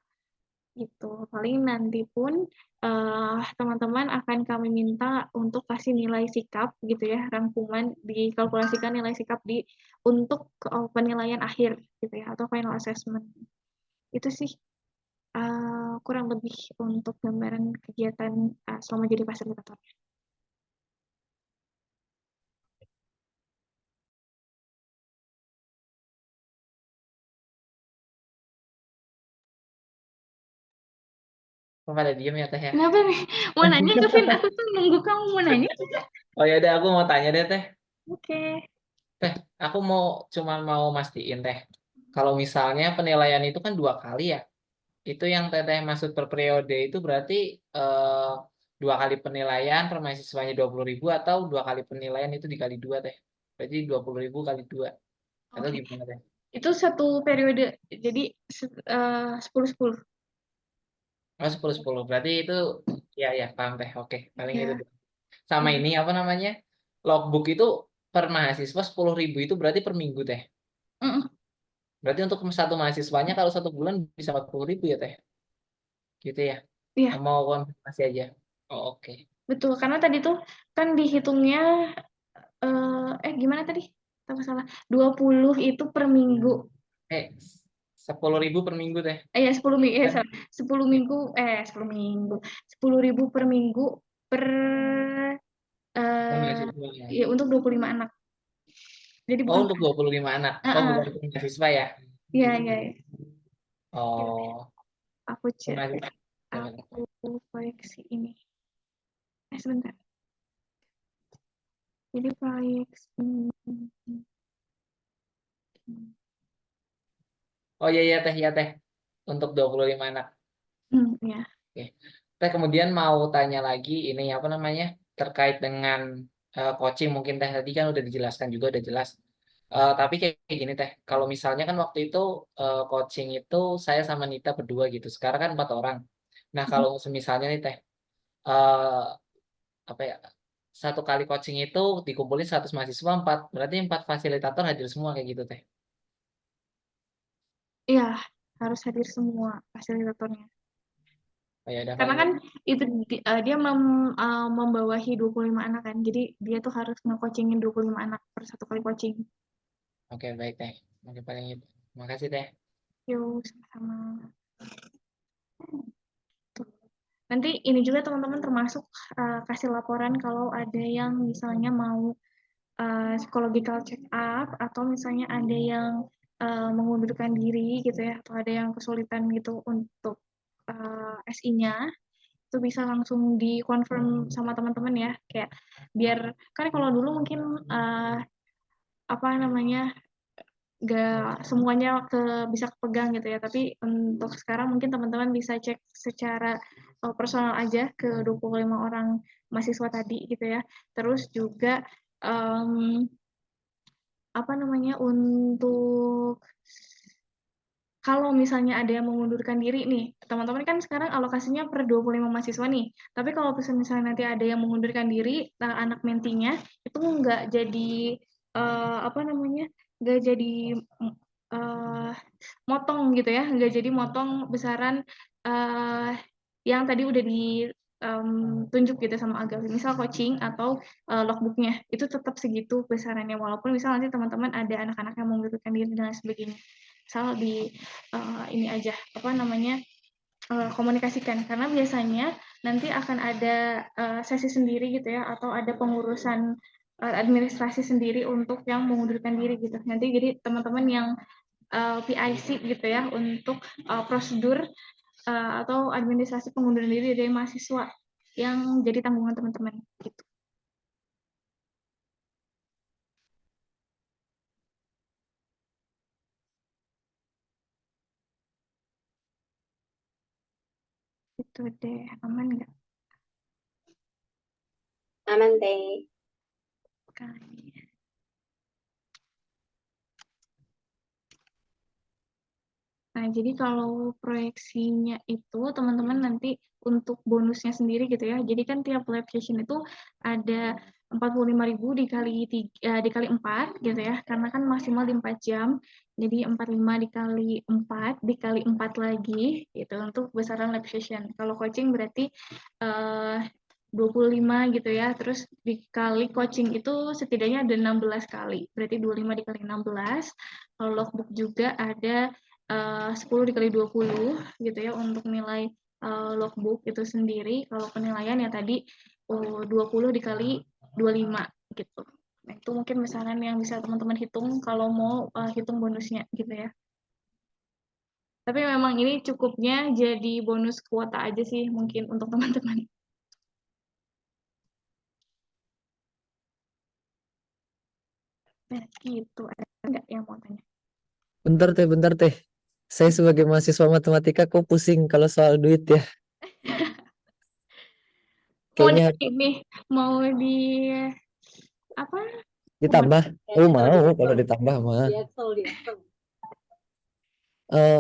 Itu paling nanti pun teman-teman akan kami minta untuk kasih nilai sikap gitu ya, rangkuman dikalkulasikan nilai sikap untuk penilaian akhir gitu ya, atau final assessment. Itu sih kurang lebih untuk gambaran kegiatan selama jadi fasilitator. Kok pada diem ya Teh ya? Kenapa nih? Mau nanya Kevin? Aku tuh nunggu kamu mau nanya. Oh ya udah aku mau tanya deh Teh. Oke. Teh, aku cuma mau mastiin Teh. Kalau misalnya penilaian itu kan 2 kali ya. Itu yang Teteh maksud per periode itu berarti 2 kali penilaian per mahasiswanya 20.000 atau 2 kali penilaian itu dikali 2 Teh. Berarti 20.000 kali 2. Atau Oke. gimana Teh? Itu satu periode. Jadi 10-10. Oh 10-10. Berarti itu ya paham Teh. Oke, paling itu. Ya. Sama Ya. ini apa namanya? Logbook itu per mahasiswa 10.000 itu berarti per minggu Teh. Berarti untuk satu mahasiswanya kalau 1 bulan bisa 40.000 ya Teh? Gitu ya? Iya, Mau konfirmasi aja. Oh oke. betul. Karena tadi tuh kan dihitungnya gimana tadi? Apa salah? 20 itu per minggu. 10.000 per minggu Teh. Ya 10 minggu, Kan? 10 minggu, 10 minggu, 10.000 per minggu per Mahasiswa. ya untuk 25 anak. Jadi Oh bukan untuk 25 anak. Oh bukan untuk mahasiswa ya? Iya. Oh. Aku cek, Gimana? aku proyeksi ini. Sebentar. Jadi proyeksi. Oh iya Teh. Untuk 25 anak. Ya. Oke. Teh kemudian mau tanya lagi ini apa namanya? Terkait dengan coaching mungkin Teh tadi kan udah dijelaskan juga udah jelas. Tapi kayak gini Teh, kalau misalnya kan waktu itu coaching itu saya sama Nita berdua gitu. Sekarang kan 4 orang. Nah kalau misalnya nih Teh, eh, apa ya? 1 kali coaching itu dikumpulin 100 mahasiswa 4, berarti 4 fasilitator hadir semua kayak gitu Teh. Iya, harus hadir semua fasilitatornya. Oh, ya udah Karena paling kan itu dia membawahi 25 anak kan. Jadi dia tuh harus nge-coachingin 25 anak per 1 kali coaching. oke baik Teh. Oke paling itu. Makasih Teh. Yuk, sama-sama. Nanti ini juga teman-teman termasuk kasih laporan kalau ada yang misalnya mau psychological check up atau misalnya ada yang mengundurkan diri gitu ya atau ada yang kesulitan gitu untuk SI-nya itu bisa langsung di-confirm sama teman-teman ya kayak biar kan kalau dulu mungkin apa namanya gak semuanya bisa kepegang gitu ya tapi untuk sekarang mungkin teman-teman bisa cek secara personal aja ke 25 orang mahasiswa tadi gitu ya terus juga apa namanya untuk kalau misalnya ada yang mengundurkan diri nih, teman-teman kan sekarang alokasinya per 25 mahasiswa nih. Tapi kalau misalnya nanti ada yang mengundurkan diri, anak mentinya itu nggak jadi apa namanya, nggak jadi motong gitu ya, nggak jadi motong besaran yang tadi udah ditunjuk gitu sama Agavi. Misal coaching atau logbooknya itu tetap segitu besarannya walaupun misal nanti teman-teman ada anak-anak yang mengundurkan diri dan sebagainya. Misal di ini aja apa namanya komunikasikan, karena biasanya nanti akan ada sesi sendiri gitu ya, atau ada pengurusan administrasi sendiri untuk yang mengundurkan diri gitu. Nanti jadi teman-teman yang PIC gitu ya untuk prosedur atau administrasi pengunduran diri dari mahasiswa yang jadi tanggungan teman-teman gitu. Itu deh, aman nggak? Aman deh. Kayaknya. Nah, jadi kalau proyeksinya itu teman-teman nanti untuk bonusnya sendiri gitu ya. Jadi kan tiap live session itu ada 45.000 dikali 4 gitu ya. Karena kan maksimal di 4 jam. Jadi 45 dikali 4 dikali 4 lagi gitu untuk besaran live session. Kalau coaching berarti 25 gitu ya. Terus dikali coaching itu setidaknya ada 16 kali. Berarti 25 dikali 16. Kalau logbook juga ada 10 dikali 20 gitu ya untuk nilai logbook itu sendiri. Kalau penilaian ya tadi 20 dikali 25 gitu. Nah, itu mungkin misalnya yang bisa teman-teman hitung kalau mau hitung bonusnya gitu ya. Tapi memang ini cukupnya jadi bonus kuota aja sih mungkin untuk teman-teman. Nah, gitu. Ada nggak yang mau tanya? Bentar teh. Saya sebagai mahasiswa matematika kok pusing kalau soal duit ya. Mau Kayaknya ini mau di apa? ditambah. Oh mau kalau ditambah mah.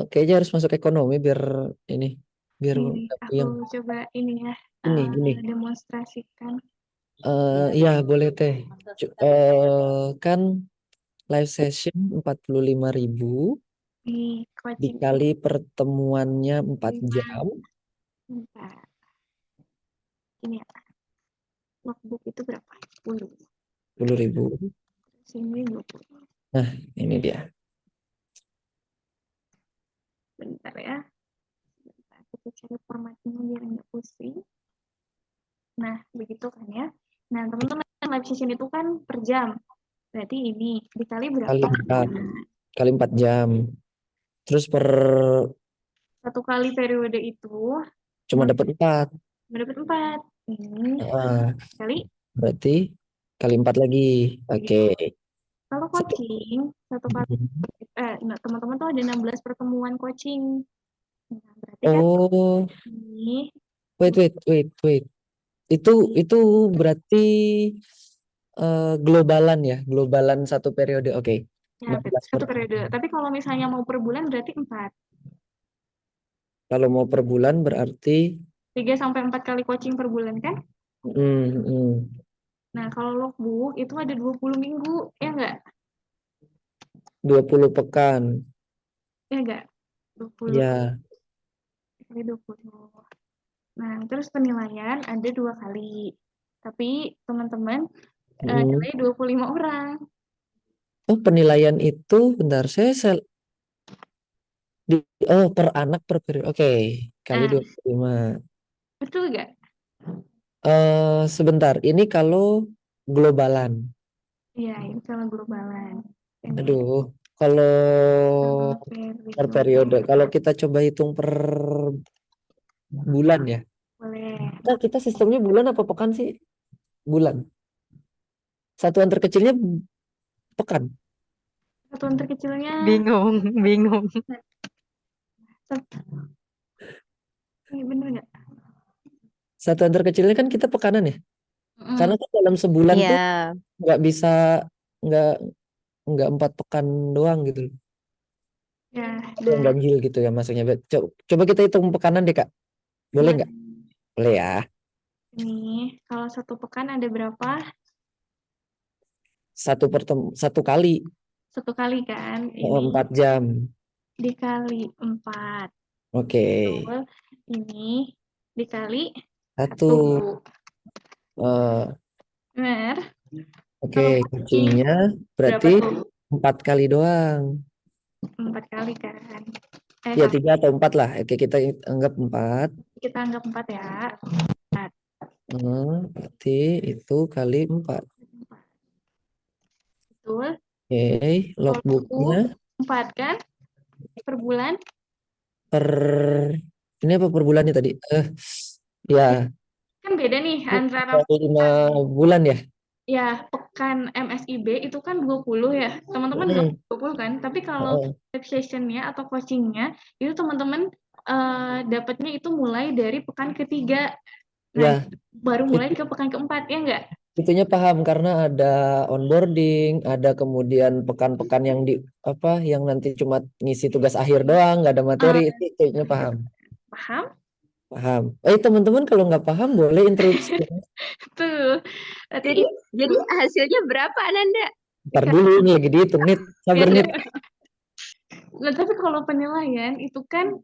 Kayaknya harus masuk ekonomi biar ini. Biar Ini nggak aku puyeng. coba ini ya Gini. demonstrasikan Iya boleh teh. Kan live session 45.000 di coaching dikali pertemuannya 4 5. jam Bentar. Ini ya, logbook itu berapa? 10. 10.000. Sini 20. Nah ini dia. Bentar ya. Bentar, kita cari formatnya biar nggak pusing. Nah, begitu kan ya. Nah, teman-teman live session itu kan per jam. Berarti ini dikali berapa? Kali 4 jam. Terus per Satu kali periode itu cuma dapat 4. mendapat 4. Ini kali. Berarti kali 4 lagi. Oke. Kalau coaching, satu kali teman-teman tuh ada 16 pertemuan coaching. Nah, berarti kan Oh, ini wait. Itu berarti globalan ya, globalan satu periode. Oke. ya, 16 satu periode. Tapi kalau misalnya mau per bulan berarti 4. Kalau mau per bulan berarti 3 sampai 4 kali coaching per bulan kan? Nah, kalau logbook itu ada 20 minggu, ya enggak? 20 pekan. Ya enggak? 20 Ya. kali 20. Nah, terus penilaian ada 2 kali. Tapi teman-teman nilai 25 orang. Oh, penilaian itu bentar per anak per periode. Oke, kali 25. Betul enggak? Sebentar, ini kalau globalan. Iya, ini kalau globalan. Aduh, kalau per periode, kalau kita coba hitung per bulan ya. Boleh. Kita sistemnya bulan apa pekan sih? Bulan. Satuan terkecilnya pekan. Satuan terkecilnya Bingung. ini bener nggak? Satuan terkecilnya kan kita pekanan ya. Karena kan dalam sebulan tuh nggak bisa nggak 4 pekan doang gitu. Ya, Yang ganjil gitu ya maksudnya. Coba kita hitung pekanan deh Kak. Boleh nggak? Boleh ya. Ini kalau satu pekan ada berapa? Satu kali. Satu kali kan? Ini 4 jam. dikali 4. Oke. Ini dikali 1. Benar. Oke, kucingnya berarti 4 kali doang. 4 kali kan. Ya 3 atau 4 lah. Oke, kita anggap 4. kita anggap 4 ya. Berarti itu kali 4. Betul. Oke, Kalau logbooknya 4 kan per bulan. ini apa per bulannya tadi? Ya, Kan beda nih antara 5 bulan ya. ya pekan MSIB itu kan 20 ya. Teman-teman juga 20 kan. Tapi kalau live sessionnya atau coachingnya itu teman-teman dapatnya itu mulai dari pekan ketiga. Nah, Ya, baru mulai ke pekan keempat ya enggak? itunya paham karena ada onboarding, ada kemudian pekan-pekan yang yang nanti cuma ngisi tugas akhir doang, nggak ada materi, itunya paham. Paham? Paham. Teman-teman kalau nggak paham boleh interupsi. Tuh. Jadi hasilnya berapa, Ananda? Ntar dulu ini lagi dihitung nih, sabar nih. Nah, tapi kalau penilaian itu kan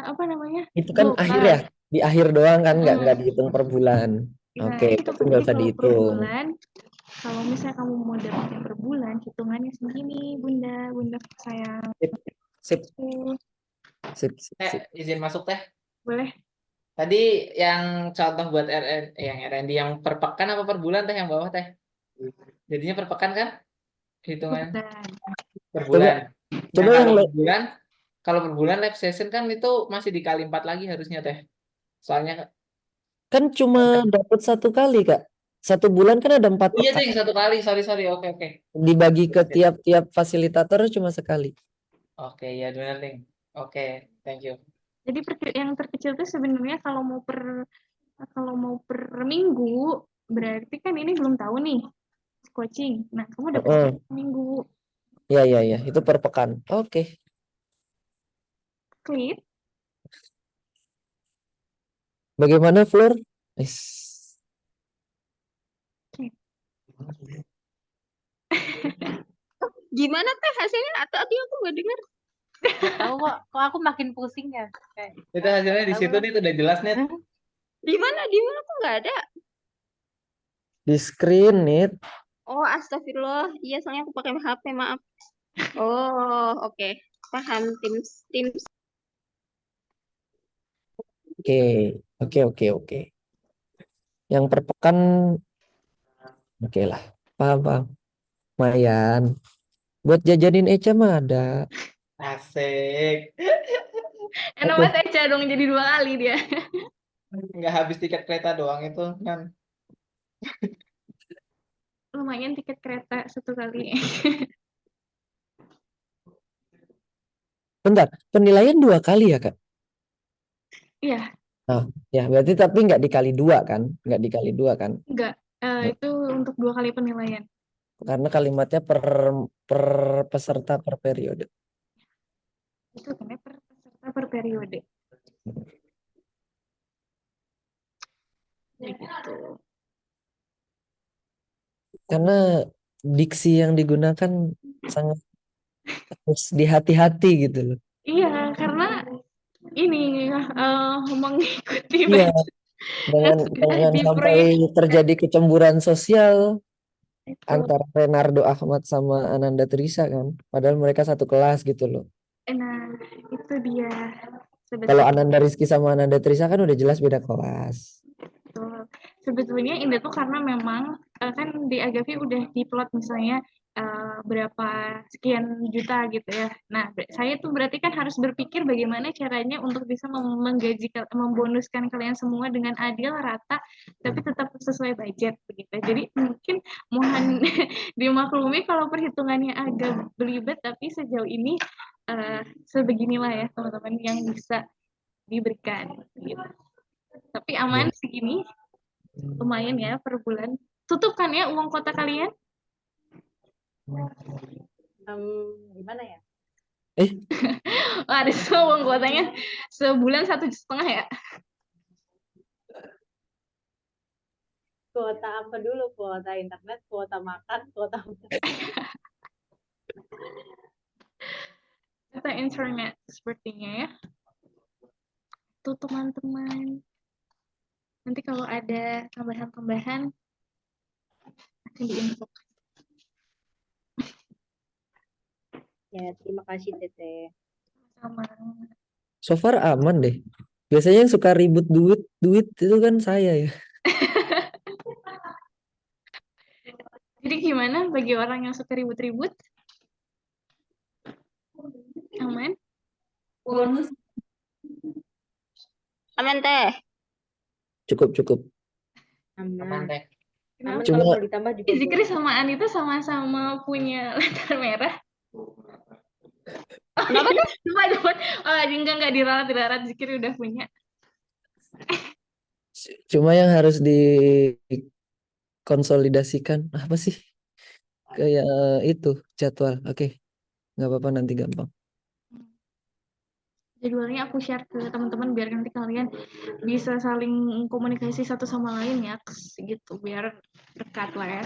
apa namanya? Itu kan akhir ya, di akhir doang kan, nggak dihitung per bulan. Nah, Oke, itu itu nggak usah kalau per dihitung. bulan, kalau misalnya kamu mau dapatnya per bulan, hitungannya segini, Bunda sayang. Sip. Izin masuk teh. Boleh. Tadi yang contoh buat R&D yang per pekan apa per bulan teh yang bawah teh? Jadinya per pekan kan? Hitungan per bulan. Coba yang per bulan, kalau per bulan live session kan itu masih dikali 4 lagi harusnya teh. Soalnya kan cuma dapat 1 kali, Kak. 1 bulan kan ada 4 iya pekan. deh, 1 kali. Sorry. Oke. Dibagi ke tiap fasilitator cuma sekali. Oke, ya benar nih. Oke, thank you. Jadi yang terkecil itu sebenarnya kalau mau per minggu, berarti kan ini belum tahu nih coaching. Nah, kamu dapat per minggu. Ya, itu per pekan. Oke. Clear? Bagaimana, Flor? Gimana teh hasilnya? Tadi aku nggak dengar. Tahu kok aku makin pusing ya. Itu hasilnya di situ nih, udah jelas nih. Di mana kok nggak ada? Di screen nih. Oh, astagfirullah. Iya, soalnya aku pakai HP, maaf. Oh, oke. Paham, Teams. Oke. Yang per pekan oke lah. Paham. Lumayan. Buat jajanin Eca mah ada. Asik. Enak banget Eca dong jadi 2 kali dia. Nggak habis tiket kereta doang itu kan. Lumayan tiket kereta 1 kali. Bentar, penilaian 2 kali ya, Kak? Iya. Nah, ya berarti tapi nggak dikali 2 kan? Nggak dikali 2 kan? Enggak, itu untuk 2 kali penilaian. Karena kalimatnya per peserta per periode. Itu kan per peserta per periode. Gitu. Karena diksi yang digunakan sangat harus dihati-hati gitu loh. Iya, karena ini mengikuti Dengan sampai terjadi kecemburuan sosial antara Renardo Ahmad sama Ananda Trisa kan. Padahal mereka satu kelas gitu loh. Nah, itu dia. Kalau Ananda Rizky sama Ananda Trisa kan udah jelas beda kelas. Betul. Sebetulnya ini tuh karena memang kan di Agavi udah diplot misalnya berapa sekian juta gitu ya. Nah, saya tuh berarti kan harus berpikir bagaimana caranya untuk bisa menggaji, membonuskan kalian semua dengan adil, rata, tapi tetap sesuai budget begitu. Jadi mungkin mohon dimaklumi kalau perhitungannya agak belibet, tapi sejauh ini sebeginilah ya teman-teman yang bisa diberikan gitu. Tapi aman segini, lumayan ya per bulan. Tutup kan ya uang kota kalian? Gimana ya? Ada uang kuotanya sebulan 1,5 juta ya? Kuota apa dulu? Kuota internet, kuota makan, kuota Kuota internet sepertinya ya. Tuh teman-teman. Nanti kalau ada tambahan-tambahan akan diinfo. Ya, terima kasih Teteh. Sama. So far aman deh. Biasanya yang suka ribut duit itu kan saya ya. Jadi gimana bagi orang yang suka ribut-ribut? Aman? Bonus Aman teh. Cukup. Aman Aman. teh. Aman Kenapa? kalau Cuma mau ditambah juga Zikri boleh. sama Anita sama-sama punya letter merah. Kenapa tuh? Coba. Oh, enggak diralat Zikri udah punya. cuma yang harus dikonsolidasikan apa sih? Kayak itu jadwal. Oke. Nggak apa-apa nanti gampang. Jadwalnya aku share ke teman-teman biar nanti kalian bisa saling komunikasi satu sama lain ya, gitu biar dekat lah ya.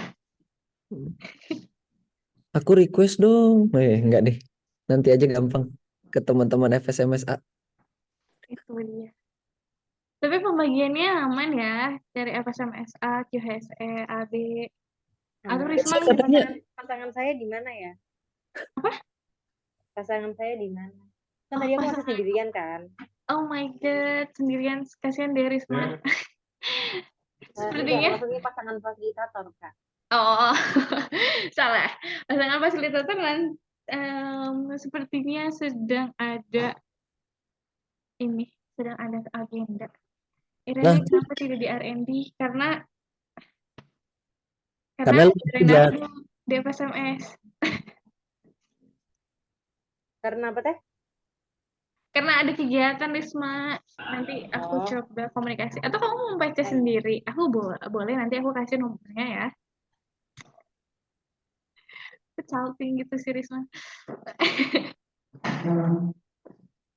Aku request dong. Enggak deh. Nanti aja gampang ke teman-teman FSMSA. Itu dia. Tapi pembagiannya aman ya dari FSMSA, QHSE, AB. Atau Aman. Risma Katanya Pasangan saya di mana ya? apa? Pasangan saya di mana? Kan tadi aku masih sendirian kan? Oh my god, sendirian kasihan deh Risma. Enggak, Sepertinya maksudnya pasangan fasilitator, Kak. oh salah. Pasangan fasilitator sepertinya sedang ada agenda. Nah, Irene kenapa tidak di R&D? Karena karena lu kerja. Renardo di FSMS. Karena apa teh? Karena ada kegiatan Risma. Nanti aku Oh. coba komunikasi. Atau kamu mau baca sendiri? Aku boleh nanti aku kasih nomornya ya. Salting gitu sih Risma.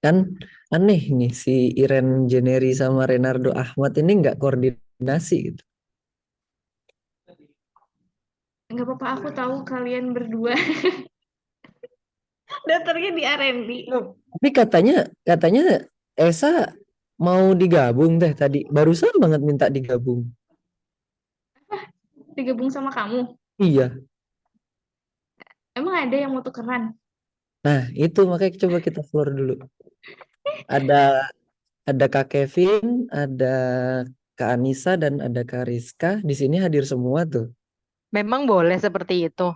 Kan aneh nih si Iren Jeneri sama Renardo Ahmad ini nggak koordinasi gitu. Nggak apa-apa, aku tahu kalian berdua. Daftarnya di R&D. Tapi katanya Esa mau digabung teh tadi. Barusan banget minta digabung. Digabung sama kamu. Iya. Emang ada yang mau tukeran? Nah, itu makanya coba kita floor dulu. Ada Kak Kevin, ada Kak Anissa dan ada Kak Rizka di sini hadir semua tuh. Memang boleh seperti itu.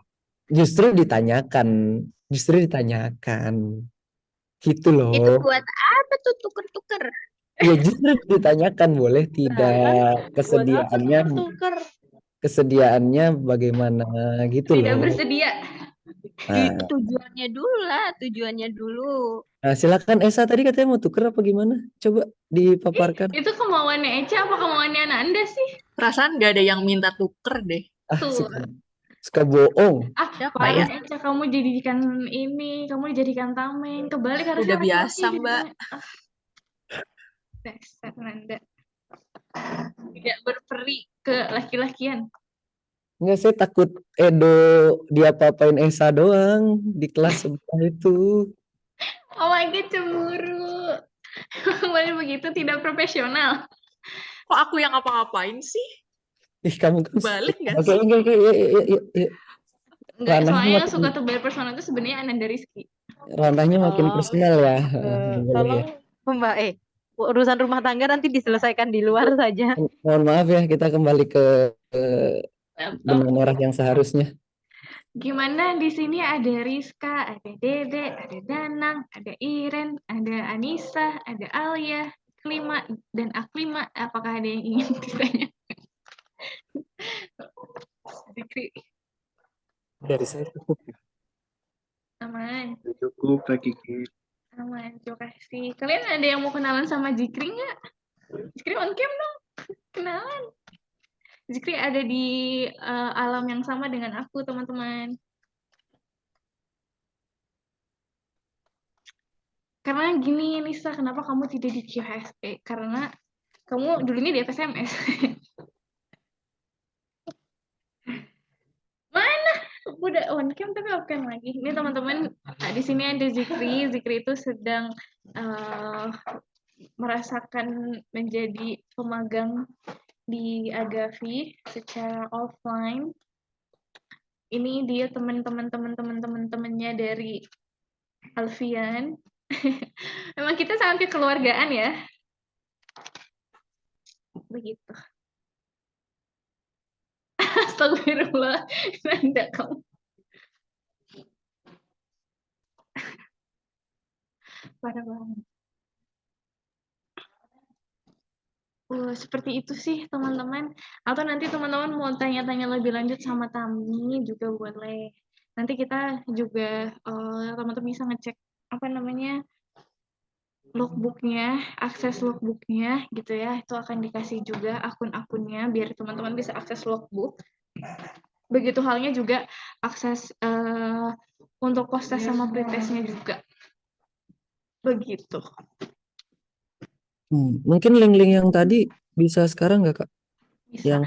Justru ditanyakan. Gitu loh. Itu buat apa tuh tuker-tuker? Ya justru ditanyakan boleh tidak Tuker. kesediaannya bagaimana gitu Tidak loh. bersedia. Nah, Tujuannya dulu. nah, silakan Esa tadi katanya mau tuker apa gimana? Coba dipaparkan. Itu kemauannya Eca apa kemauannya Nanda sih? Perasaan gak ada yang minta tuker deh. Tuh. Suka bohong. Parah Eca, kamu dijadikan tameng. Kebalik harusnya Udah laki-laki biasa, jadi Mbak. tameng. Dasar Nanda. Tidak berperi ke laki-lakian. Enggak, saya takut Edo diapa-apain Esa doang di kelas sebelah itu. Oh my god, cemburu. Boleh begitu, tidak profesional. Kok aku yang apa-apain sih? Ih, kamu kan Balik nggak Oke, sih? iya. Enggak, Ranahnya soalnya yang makin- suka terbalik personal itu sebenarnya Ananda Rizky. Ranahnya makin Oh. personal ya. Boleh Tolong ya. Mbak, urusan rumah tangga nanti diselesaikan di luar saja. Mohon maaf ya, kita kembali ke benang merah yang seharusnya. Gimana di sini ada Rizka, ada Dede, ada Danang, ada Iren, ada Anissa, ada Alia, Klima, dan Aklima. Apakah ada yang ingin ditanya? Zikri, Dari saya cukup ya. aman, Cukup Kak Kiki. aman, terima kasih. Kalian ada yang mau kenalan sama Zikri nggak? Zikri on cam dong, kenalan. Zikri ada di alam yang sama dengan aku, teman-teman. Karena gini, Nisa, kenapa kamu tidak di QHSE? Karena kamu dulunya di FSMS. Mana? Udah on cam tapi off cam lagi. Ini teman-teman, di sini ada Zikri. Zikri itu sedang merasakan menjadi pemagang di Agavi secara offline. Ini dia teman-temannya dari Alfian. Memang kita sangat kekeluargaan ya. Begitu. Astagfirullah. Nanda kamu. Parah banget. Seperti itu sih teman-teman. Atau nanti teman-teman mau tanya-tanya lebih lanjut sama Tami juga boleh. Nanti kita juga teman-teman bisa ngecek apa namanya logbooknya, akses logbooknya gitu ya. Itu akan dikasih juga akun-akunnya biar teman-teman bisa akses logbook. Begitu halnya juga akses untuk post test sama pretestnya juga. Begitu. Mungkin link-link yang tadi bisa sekarang nggak Kak? Bisa. Yang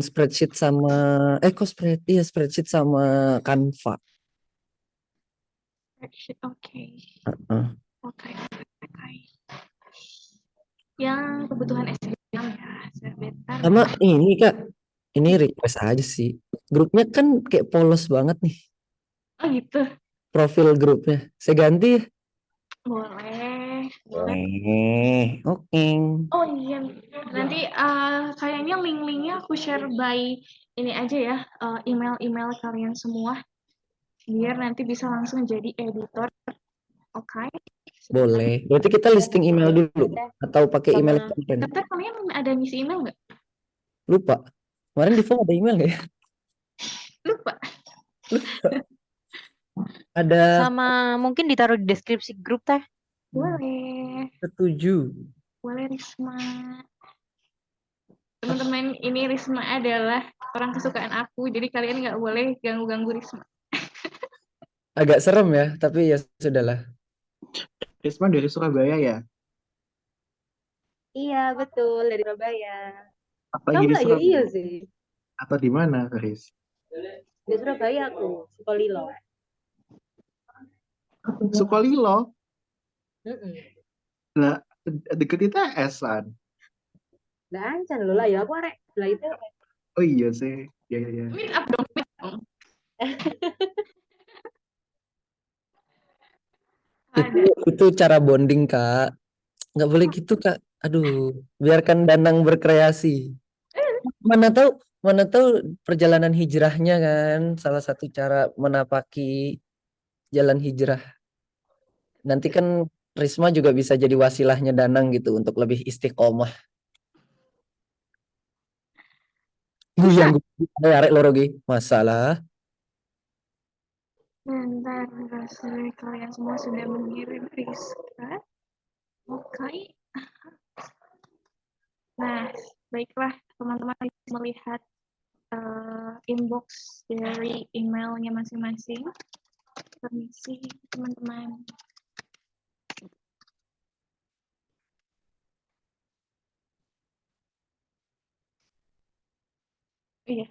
spreadsheet sama spreadsheet sama Canva. Spreadsheet, oke. Heeh. Oke. Yang kebutuhan SDM ya, sebentar. Sama ini Kak, ini request aja sih. Grupnya kan kayak polos banget nih, Oh gitu. profil grupnya. Saya ganti ya? Boleh. Oke. Oh iya, nanti kayaknya link-linknya aku share by ini aja ya, email-email kalian semua, biar nanti bisa langsung jadi editor. Oke. Boleh. Berarti kita listing email dulu atau pakai email Sama- konten? Teteh kalian ada ngisi email nggak? Lupa. Kemarin di form ada email nggak ya? Lupa. Ada. Sama mungkin ditaruh di deskripsi grup teh. Boleh. Setuju. Boleh Risma. Teman-teman, ini Risma adalah orang kesukaan aku, jadi kalian nggak boleh ganggu-ganggu Risma. Agak serem ya, tapi ya sudahlah. Risma dari Surabaya ya? Iya betul dari Surabaya. Apa Tahu lagi di nggak ya? Surabaya? Iya sih. Atau di mana, Riz? Di Surabaya aku, Sukolilo. Sukolilo? Mm-mm. Lah, deket ITS-an. Nggak ancan lo lah ya aku arek lah itu. Oh iya sih. Ya, ya, ya. Meet up dong, meet dong. Itu cara bonding Kak. Nggak boleh gitu Kak. Aduh, biarkan Danang berkreasi. Mana tahu perjalanan hijrahnya kan salah satu cara menapaki jalan hijrah. Nanti kan Risma juga bisa jadi wasilahnya Danang gitu untuk lebih istiqomah. Yang arek loro ge masalah. Bentar, kalian semua sudah mengirim Rizka. Oke. Nah, baiklah teman-teman melihat inbox dari emailnya masing-masing. Permisi teman-teman. Iya.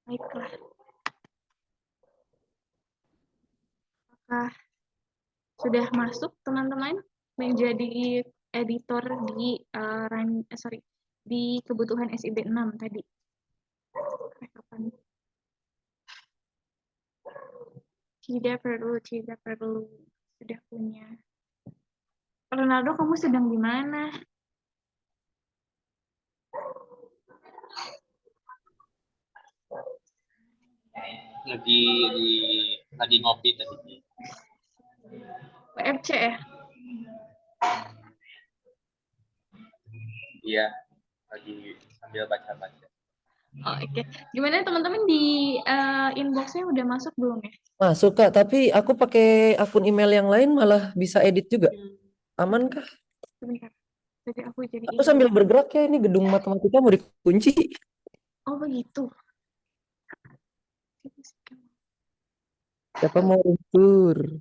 Baiklah. Apakah sudah masuk teman-teman menjadi editor di di kebutuhan SIB 6 tadi? Kapan? Tidak perlu. Sudah punya. Ronaldo, kamu sedang di mana? lagi ngopi tadi. PFC ya? Iya, lagi sambil baca-baca. Oh, oke. Gimana teman-teman di inboxnya udah masuk belum ya? Masuk Kak, tapi aku pakai akun email yang lain malah bisa edit juga. Aman kah? Sebentar. Jadi aku jadi Aku sambil bergerak ya, ini gedung matematika mau dikunci. Oh begitu. Siapa mau runtur?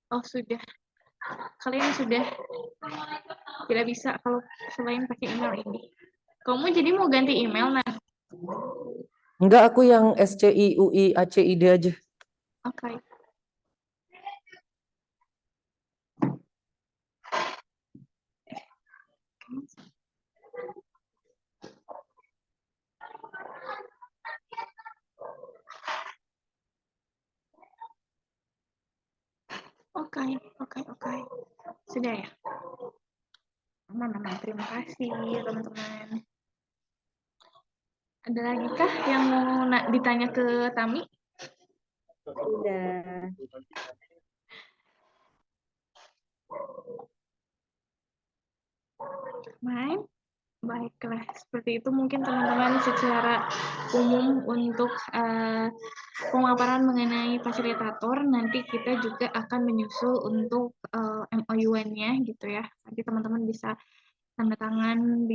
Oh sudah. Kalian sudah tidak bisa kalau selain pakai email ini. Kamu jadi mau ganti email nah? Enggak, aku yang SCIUI ACID aja. Oke. Oke. Sudah ya? Aman. Terima kasih, teman-teman. Ada lagi kah yang mau ditanya ke Tami? Sudah. Main? Baiklah, seperti itu mungkin teman-teman secara umum untuk pemaparan mengenai fasilitator. Nanti kita juga akan menyusul untuk MOU-nya gitu ya. Nanti teman-teman bisa tanda tangan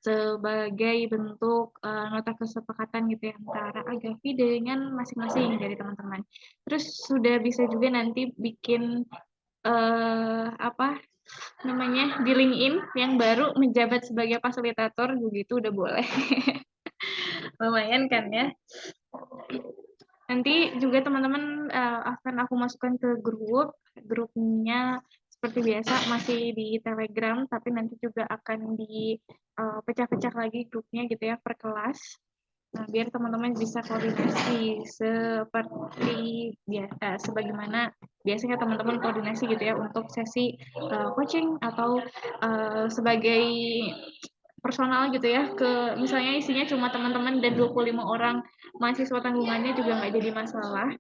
sebagai bentuk nota kesepakatan gitu ya antara Agavi dengan masing-masing dari teman-teman. Terus sudah bisa juga nanti bikin di LinkedIn yang baru menjabat sebagai fasilitator begitu udah boleh. Lumayan kan ya. Nanti juga teman-teman akan aku masukkan ke grupnya seperti biasa masih di Telegram, tapi nanti juga akan dipecah-pecah lagi grupnya gitu ya per kelas. Nah, biar teman-teman bisa koordinasi seperti sebagaimana biasanya teman-teman koordinasi gitu ya untuk sesi coaching atau sebagai personal gitu ya, misalnya isinya cuma teman-teman dan 25 orang mahasiswa tanggungannya juga nggak jadi masalah.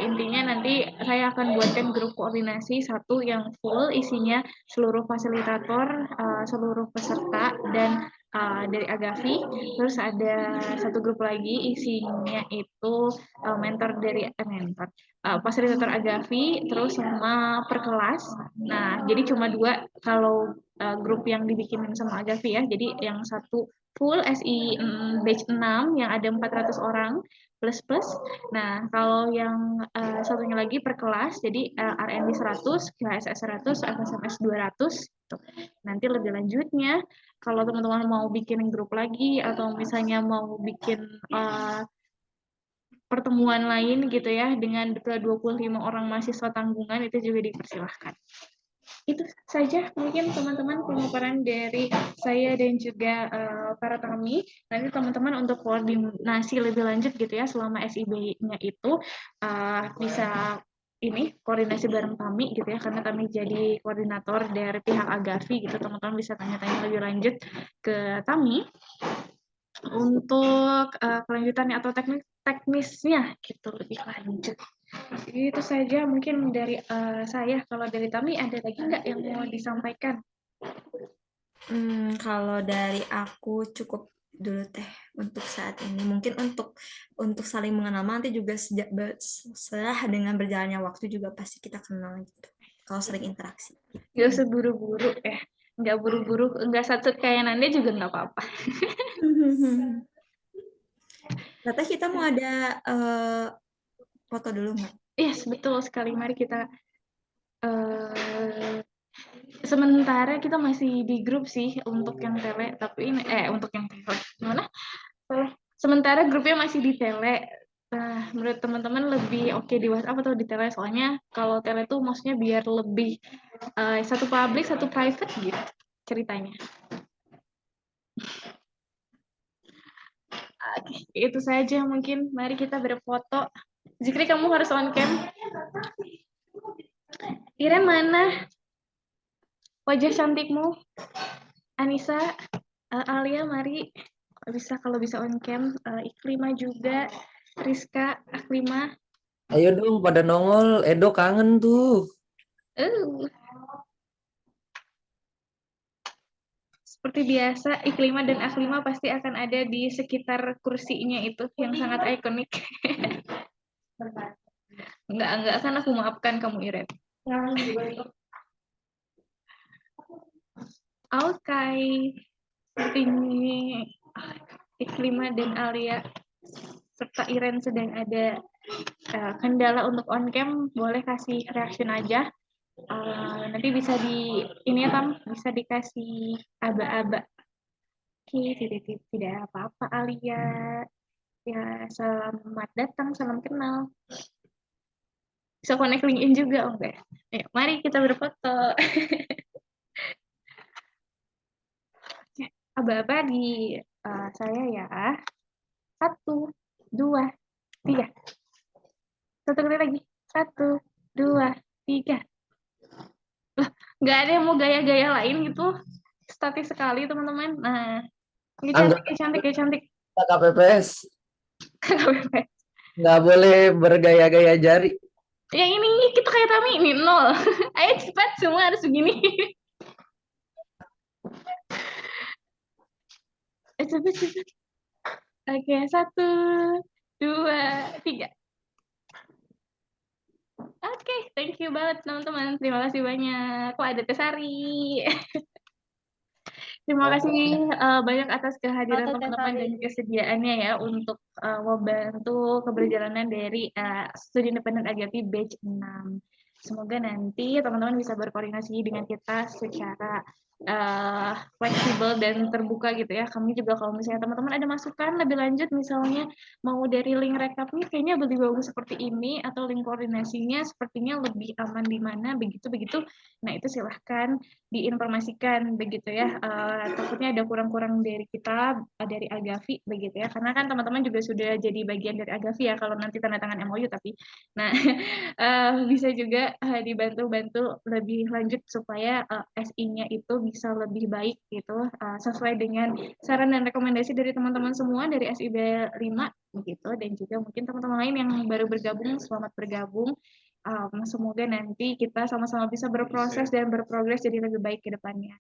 Intinya nanti saya akan buatkan grup koordinasi satu yang full isinya seluruh fasilitator, seluruh peserta dan dari Agavi. Terus ada satu grup lagi isinya itu fasilitator Agavi terus sama per kelas. Nah, jadi cuma 2 kalau grup yang dibikinin sama Agavi ya. Jadi yang satu full SI batch 6 yang ada 400 orang plus. Nah, kalau yang satunya lagi per kelas, jadi R&D 100, KSS 100, FSMS 200. Gitu. Nanti lebih lanjutnya, kalau teman-teman mau bikin grup lagi, atau misalnya mau bikin pertemuan lain gitu ya, dengan 25 orang mahasiswa tanggungan, itu juga dipersilahkan. Itu saja mungkin teman-teman pemaparan dari saya dan juga para Tami. Nanti teman-teman untuk koordinasi lebih lanjut gitu ya selama SIB-nya itu bisa koordinasi bareng Tami gitu ya, karena Tami jadi koordinator dari pihak Agavi gitu. Teman-teman bisa tanya-tanya lebih lanjut ke Tami untuk kelanjutannya atau teknisnya gitu lebih lanjut. Itu saja mungkin dari saya. Kalau dari Tami ada lagi nggak yang mau disampaikan? Kalau dari aku cukup dulu teh untuk saat ini. Mungkin untuk saling mengenal nanti juga setelah dengan berjalannya waktu juga pasti kita kenal gitu. Kalau sering interaksi. Nggak usah buru-buru ya. Nggak buru-buru, nggak satut kayak Nanda juga nggak apa-apa. Teteh kita mau ada foto dulu nggak? Yes, betul sekali. Mari kita sementara kita masih di grup sih untuk yang tele, tapi untuk yang tele gimana? Sementara grupnya masih di tele. Nah, menurut teman-teman lebih oke di WhatsApp atau di tele? Soalnya kalau tele tuh maksudnya biar lebih satu public, satu private gitu ceritanya. Oke, itu saja mungkin. Mari kita berfoto. Zikri, kamu harus on cam. Iren mana? Wajah cantikmu. Anissa, Alia, mari. Kalau bisa on cam. Iklima juga. Rizka, Aklima. Ayo dong pada nongol, Edo kangen tuh. Seperti biasa, Iklima dan Aklima pasti akan ada di sekitar kursinya itu yang sangat ikonik. Enggak, kan aku maafkan kamu, Iren. Oke. Seperti ini Iklima dan Alia serta Iren sedang ada kendala untuk on cam, boleh kasih reaction aja. Nanti bisa bisa dikasih aba-aba. Oke, tidak apa-apa Alia. Ya, selamat datang, salam kenal. Bisa connect LinkedIn juga, enggak? Ayo, mari kita berfoto. Aba-aba di saya ya. 1, 2, 3. Satu kali lagi. 1, 2, 3. 3. Lah, nggak ada yang mau gaya-gaya lain gitu. Statis sekali, teman-teman. Nah, ini Anggap cantik. KPPS KPPS. nggak boleh bergaya-gaya jari. Yang ini kita kayak Tami, ini 0. Ayo cepat, semua harus begini. Cepet. Oke, 1, 2, 3. Oke, thank you banget teman-teman. Terima kasih banyak. Wah, ada Tesari. Terima kasih banyak atas kehadiran Foto teman-teman dan Tesari. kesediaannya ya untuk membantu keberjalanan dari Studi Independen Agapi Batch 6. Semoga nanti teman-teman bisa berkoordinasi dengan kita secara fleksibel dan terbuka gitu ya. Kami juga kalau misalnya teman-teman ada masukan lebih lanjut, misalnya mau dari link rekapnya kayaknya lebih bagus seperti ini, atau link koordinasinya sepertinya lebih aman di mana, begitu. Nah, itu silahkan diinformasikan begitu ya. Takutnya ada kurang-kurang dari kita, dari Agavi begitu ya. Karena kan teman-teman juga sudah jadi bagian dari Agavi ya kalau nanti tanda tangan MOU, tapi nah bisa juga dibantu lebih lanjut supaya SI-nya itu bisa lebih baik gitu, sesuai dengan saran dan rekomendasi dari teman-teman semua dari SIB 5 begitu, dan juga mungkin teman-teman lain yang baru bergabung, selamat bergabung. Semoga nanti kita sama-sama bisa berproses dan berprogres jadi lebih baik ke depannya.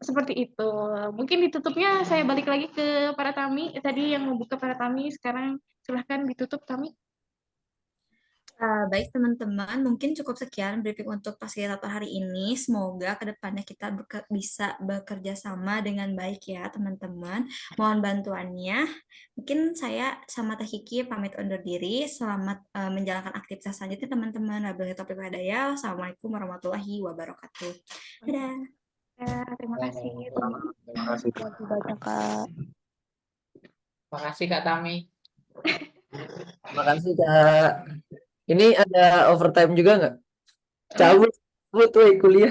Seperti itu. Mungkin ditutupnya saya balik lagi ke para Tami. Tadi yang membuka para Tami, sekarang silahkan ditutup Tami. Baik teman-teman, mungkin cukup sekian briefing untuk fasilitator hari ini. Semoga kedepannya kita bisa bekerja sama dengan baik ya teman-teman. Mohon bantuannya. Mungkin saya sama Teh Kiki pamit undur diri. Selamat menjalankan aktivitas selanjutnya teman-teman. Wabillahi taufiq wal hidayah. Wassalamualaikum warahmatullahi wabarakatuh. Dadah. Ya, terima kasih. Terima kasih. Banyak Kak. Makasih Kak Tami. Makasih Kak. Ini ada overtime juga nggak? Cabut, kuliah.